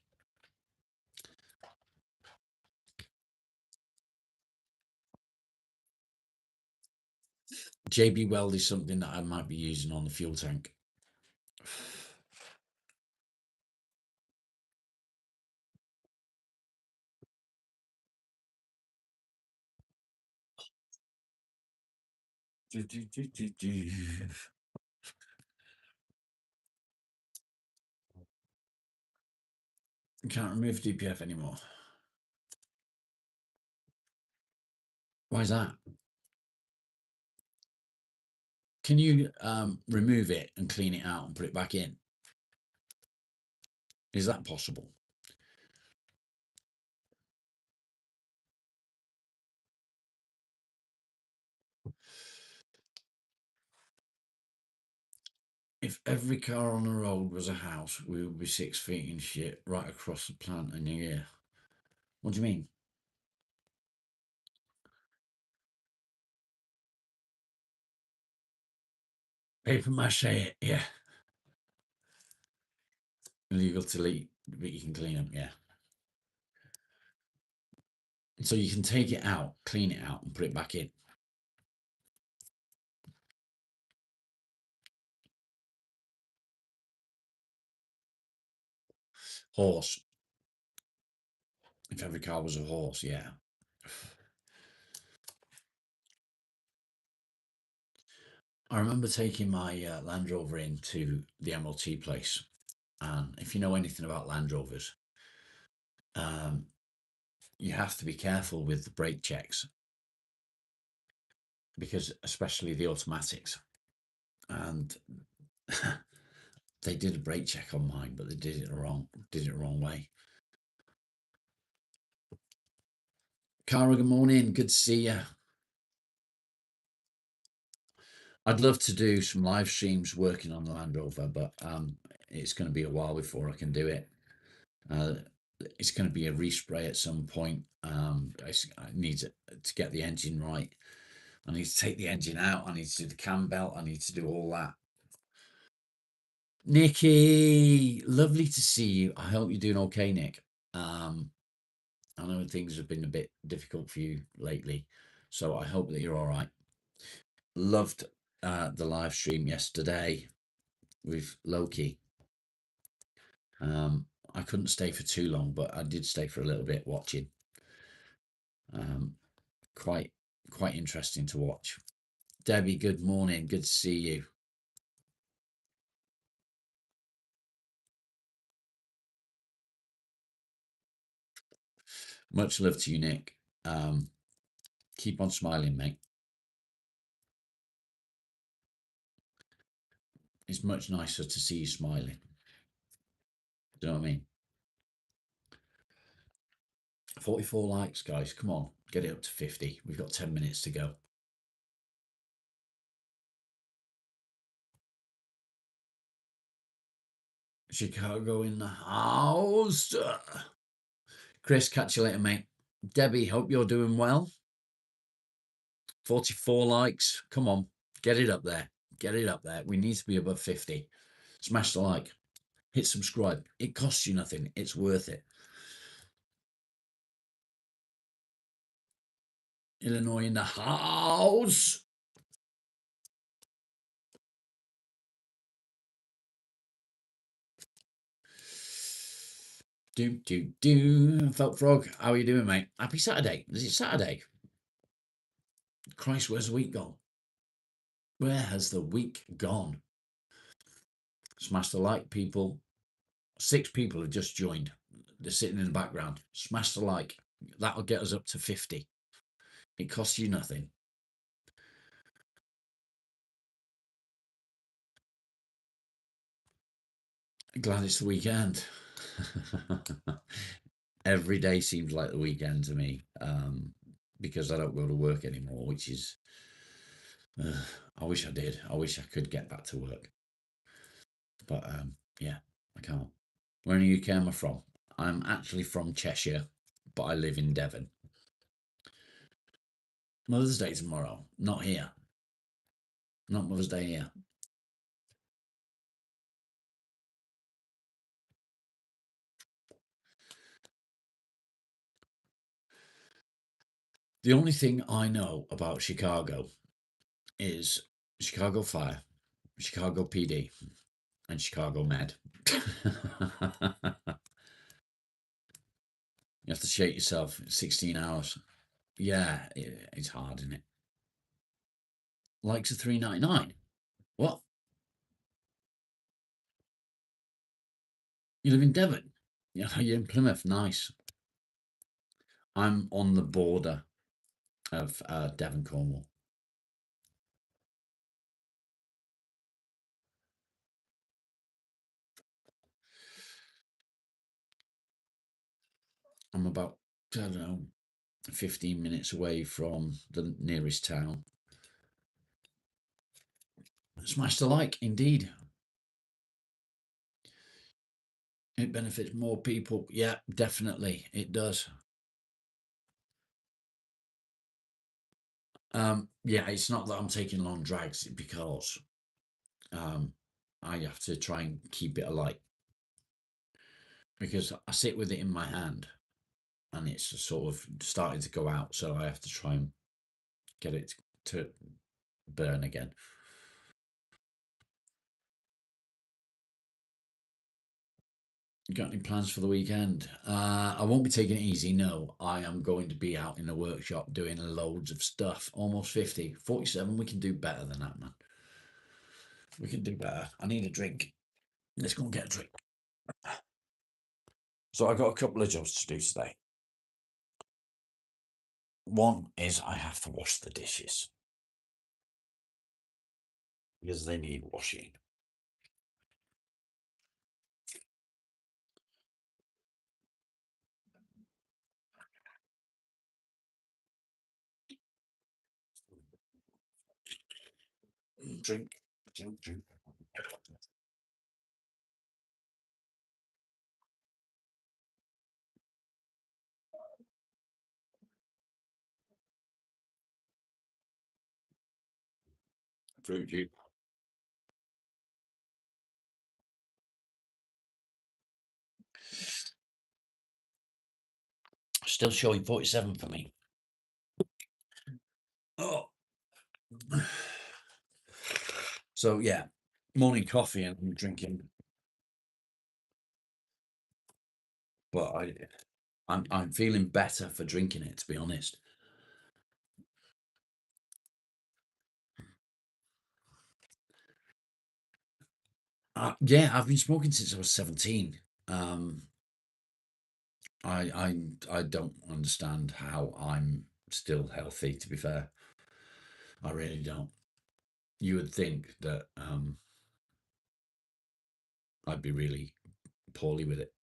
S1: JB Weld is something that I might be using on the fuel tank. You can't remove DPF anymore. Why is that? Can you remove it and clean it out and put it back in? Is that possible? If every car on the road was a house, we would be 6 feet in shit right across the plant in a year. What do you mean? Paper mache it, yeah. Illegal to eat, but you can clean them, yeah. So you can take it out, clean it out, and put it back in. Horse. If every car was a horse, yeah. I remember taking my Land Rover into the MLT place. And if you know anything about Land Rovers, you have to be careful with the brake checks, because especially the automatics. And they did a brake check on mine, but they did it wrong way. Cara, good morning. Good to see you. I'd love to do some live streams working on the Land Rover, but it's going to be a while before I can do it. It's going to be a respray at some point. I need to get the engine right. I need to take the engine out. I need to do the cam belt. I need to do all that. Nikki, lovely to see you. I hope you're doing okay, Nick. I know things have been a bit difficult for you lately, so I hope that you're all right. Loved the live stream yesterday with Loki. I couldn't stay for too long, but I did stay for a little bit watching. Quite interesting to watch. Debbie, good morning. Good to see you. Much love to you, Nick. Keep on smiling, mate. It's much nicer to see you smiling. Do you know what I mean? 44 likes, guys. Come on, get it up to 50. We've got 10 minutes to go. Chicago in the house. Chris, catch you later, mate. Debbie, hope you're doing well. 44 likes. Come on, get it up there. Get it up there. We need to be above 50. Smash the like. Hit subscribe. It costs you nothing. It's worth it. Illinois in the house. Felt Frog, how are you doing, mate? Happy Saturday. Is it Saturday? Christ, where's the week gone? Where has the week gone? Smash the like, people. 6 people have just joined. They're sitting in the background. Smash the like. That'll get us up to 50. It costs you nothing. Glad it's the weekend. Every day seems like the weekend to me, because I don't go to work anymore, which is, I wish I did. I wish I could get back to work. But yeah, I can't. Where in the UK am I from? I'm actually from Cheshire, but I live in Devon. Mother's Day tomorrow. Not here. Not Mother's Day here. The only thing I know about Chicago is Chicago Fire, Chicago PD, and Chicago Med. You have to shake yourself 16 hours. Yeah, it's hard, isn't it? Likes of 3.99. What? You live in Devon? Yeah, you're in Plymouth. Nice. I'm on the border of Devon, Cornwall. I'm about, I don't know, 15 minutes away from the nearest town. Smash the like, indeed. It benefits more people. Yeah, definitely, it does. Yeah, it's not that I'm taking long drags because I have to try and keep it alight because I sit with it in my hand and it's sort of starting to go out, so I have to try and get it to burn again. Got any plans for the weekend? I won't be taking it easy. No, I am going to be out in the workshop doing loads of stuff. Almost 50. 47. We can do better than that, man. We can do better. I need a drink. Let's go and get a drink. So I got a couple of jobs to do today. One is I have to wash the dishes because they need washing. Drink, drink, drink. Fruit juice. Still showing 47 for me. Oh. So yeah, morning coffee and I'm drinking, but I'm feeling better for drinking it, to be honest. Yeah, I've been smoking since I was 17. I don't understand how I'm still healthy, to be fair. I really don't. You would think that I'd be really poorly with it.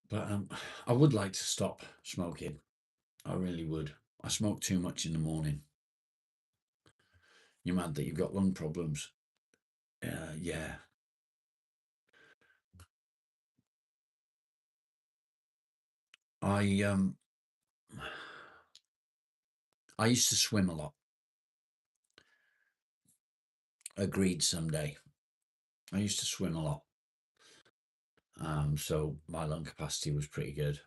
S1: But I would like to stop smoking. I really would. I smoke too much in the morning. You're mad that you've got lung problems. Yeah. I I used to swim a lot. Agreed someday. I used to swim a lot. So my lung capacity was pretty good.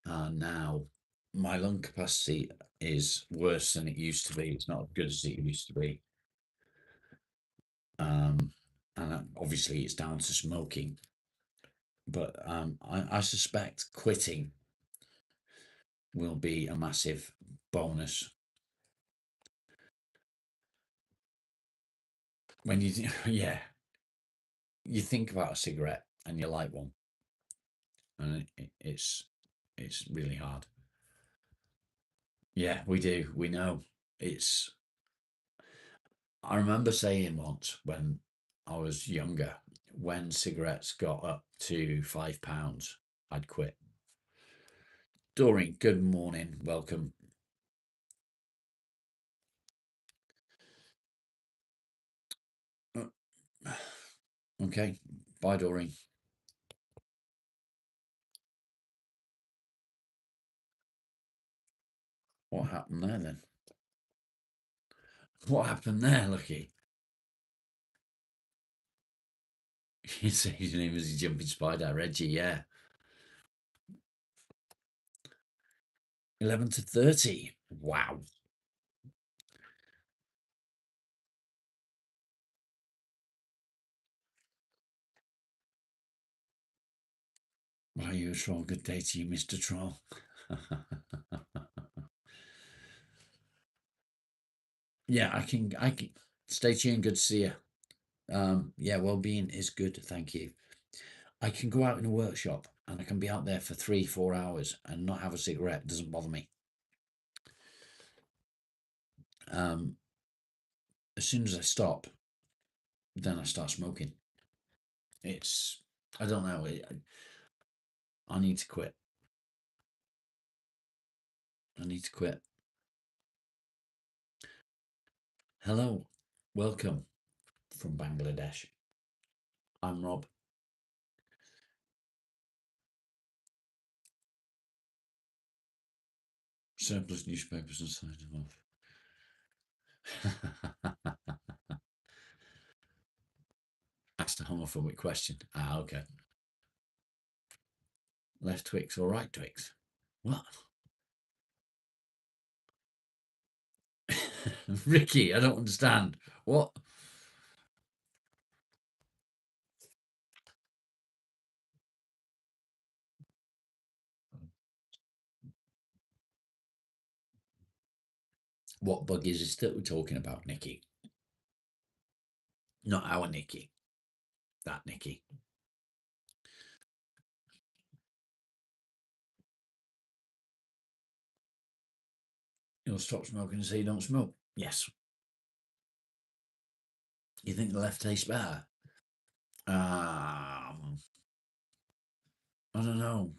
S1: Now my lung capacity is worse than it used to be. It's not as good as it used to be. And obviously it's down to smoking. But I suspect quitting will be a massive bonus. When you, yeah, you think about a cigarette and you light one, and it's really hard. Yeah, we do. We know. It's. I remember saying once when I was younger, when cigarettes got up to £5, I'd quit. Doreen, good morning. Welcome. Okay. Bye, Doreen. What happened there then? What happened there, Lucky? You say his name was a jumping spider, Reggie, yeah. 11 to 30. Wow. Are you a troll? Good day to you, Mr. Troll. Yeah, I can stay tuned. Good to see you. Yeah, well-being is good, thank you. I can go out in a workshop and I can be out there for 3-4 hours and not have a cigarette. It doesn't bother me. As soon as I stop, then I start smoking. It's, I don't know. I need to quit. I need to quit. Hello, welcome from Bangladesh. I'm Rob. Surplus newspapers and signed them off. Asked a homophobic question. Ah, okay. Left Twix or right Twix? What? Ricky, I don't understand. What? What bug is this that we're talking about, Nikki? Not our Nikki. That Nikki. You'll stop smoking and say you don't smoke? Yes. You think the left tastes better? I don't know.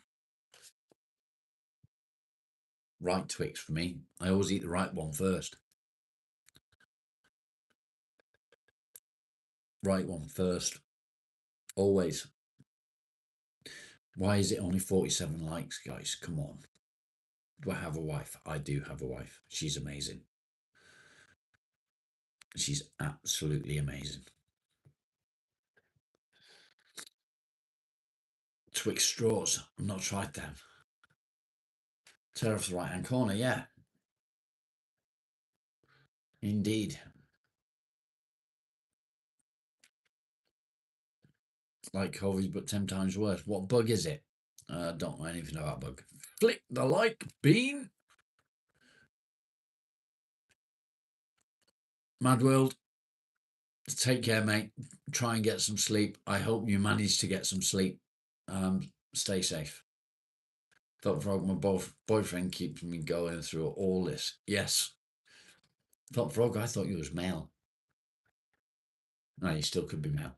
S1: Right Twix for me. I always eat the right one first. Right one first. Always. Why is it only 47 likes, guys? Come on. Do I have a wife? I do have a wife. She's amazing. She's absolutely amazing. Twix straws. I've not tried them. Tear off the right hand corner, yeah. Indeed. Like COVID, but 10 times worse. What bug is it? Don't know anything about bug. Flick the like bean. Mad World, take care, mate. Try and get some sleep. I hope you manage to get some sleep. Stay safe. Thought Frog, my boyfriend keeps me going through all this. Yes. Thought Frog, I thought you was male. No, you still could be male.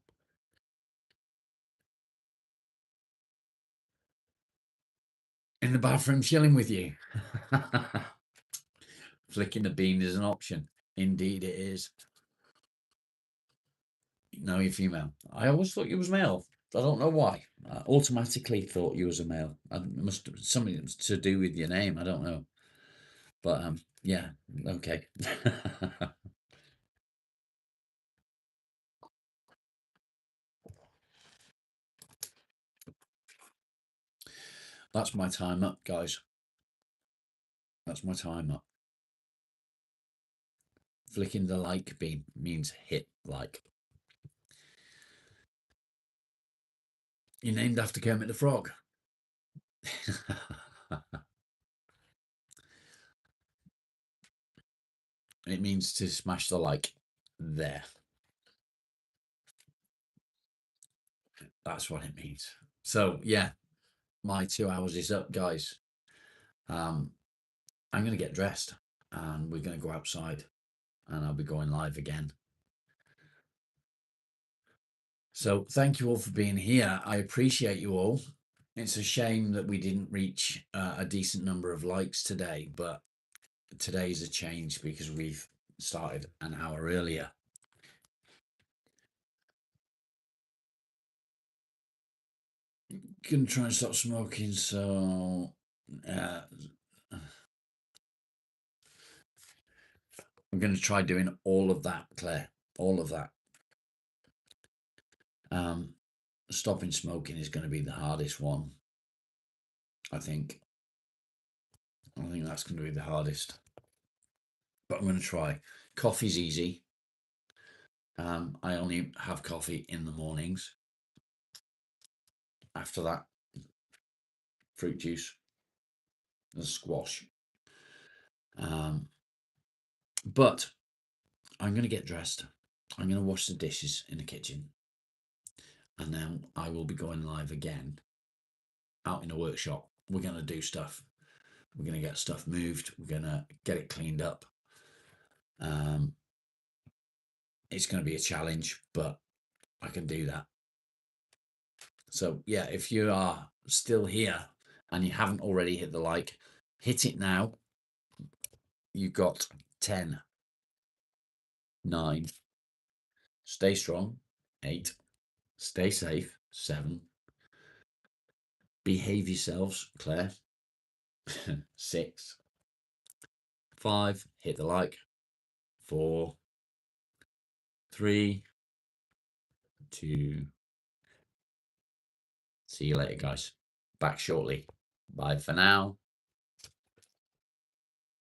S1: In the bathroom chilling with you. Flicking the bean is an option. Indeed it is. No, you're female. I always thought you was male. I don't know why. I automatically thought you was a male. It must have something to do with your name. I don't know. But yeah, okay. That's my time up, guys. That's my time up. Flicking the like beam means hit like. You're named after Kermit the Frog. It means to smash the like there. That's what it means. So yeah, my 2 hours is up, guys. I'm going to get dressed and we're going to go outside and I'll be going live again. So thank you all for being here. I appreciate you all. It's a shame that we didn't reach a decent number of likes today, but today's a change because we've started an hour earlier. Gonna try and stop smoking, so I'm going to try doing all of that, Claire, all of that. Stopping smoking is going to be the hardest one. I think that's going to be the hardest, but I'm going to try. Coffee's easy. I only have coffee in the mornings. After that, fruit juice and squash. But I'm going to get dressed. I'm going to wash the dishes in the kitchen. And then I will be going live again out in the workshop. We're going to do stuff. We're going to get stuff moved. We're going to get it cleaned up. It's going to be a challenge, but I can do that. So yeah, if you are still here and you haven't already hit the like, hit it now. You've got 10, 9, stay strong, 8, stay safe, 7, behave yourselves, Claire, 6, 5, hit the like, 4, 3, 2, see you later, guys. Back shortly. Bye for now.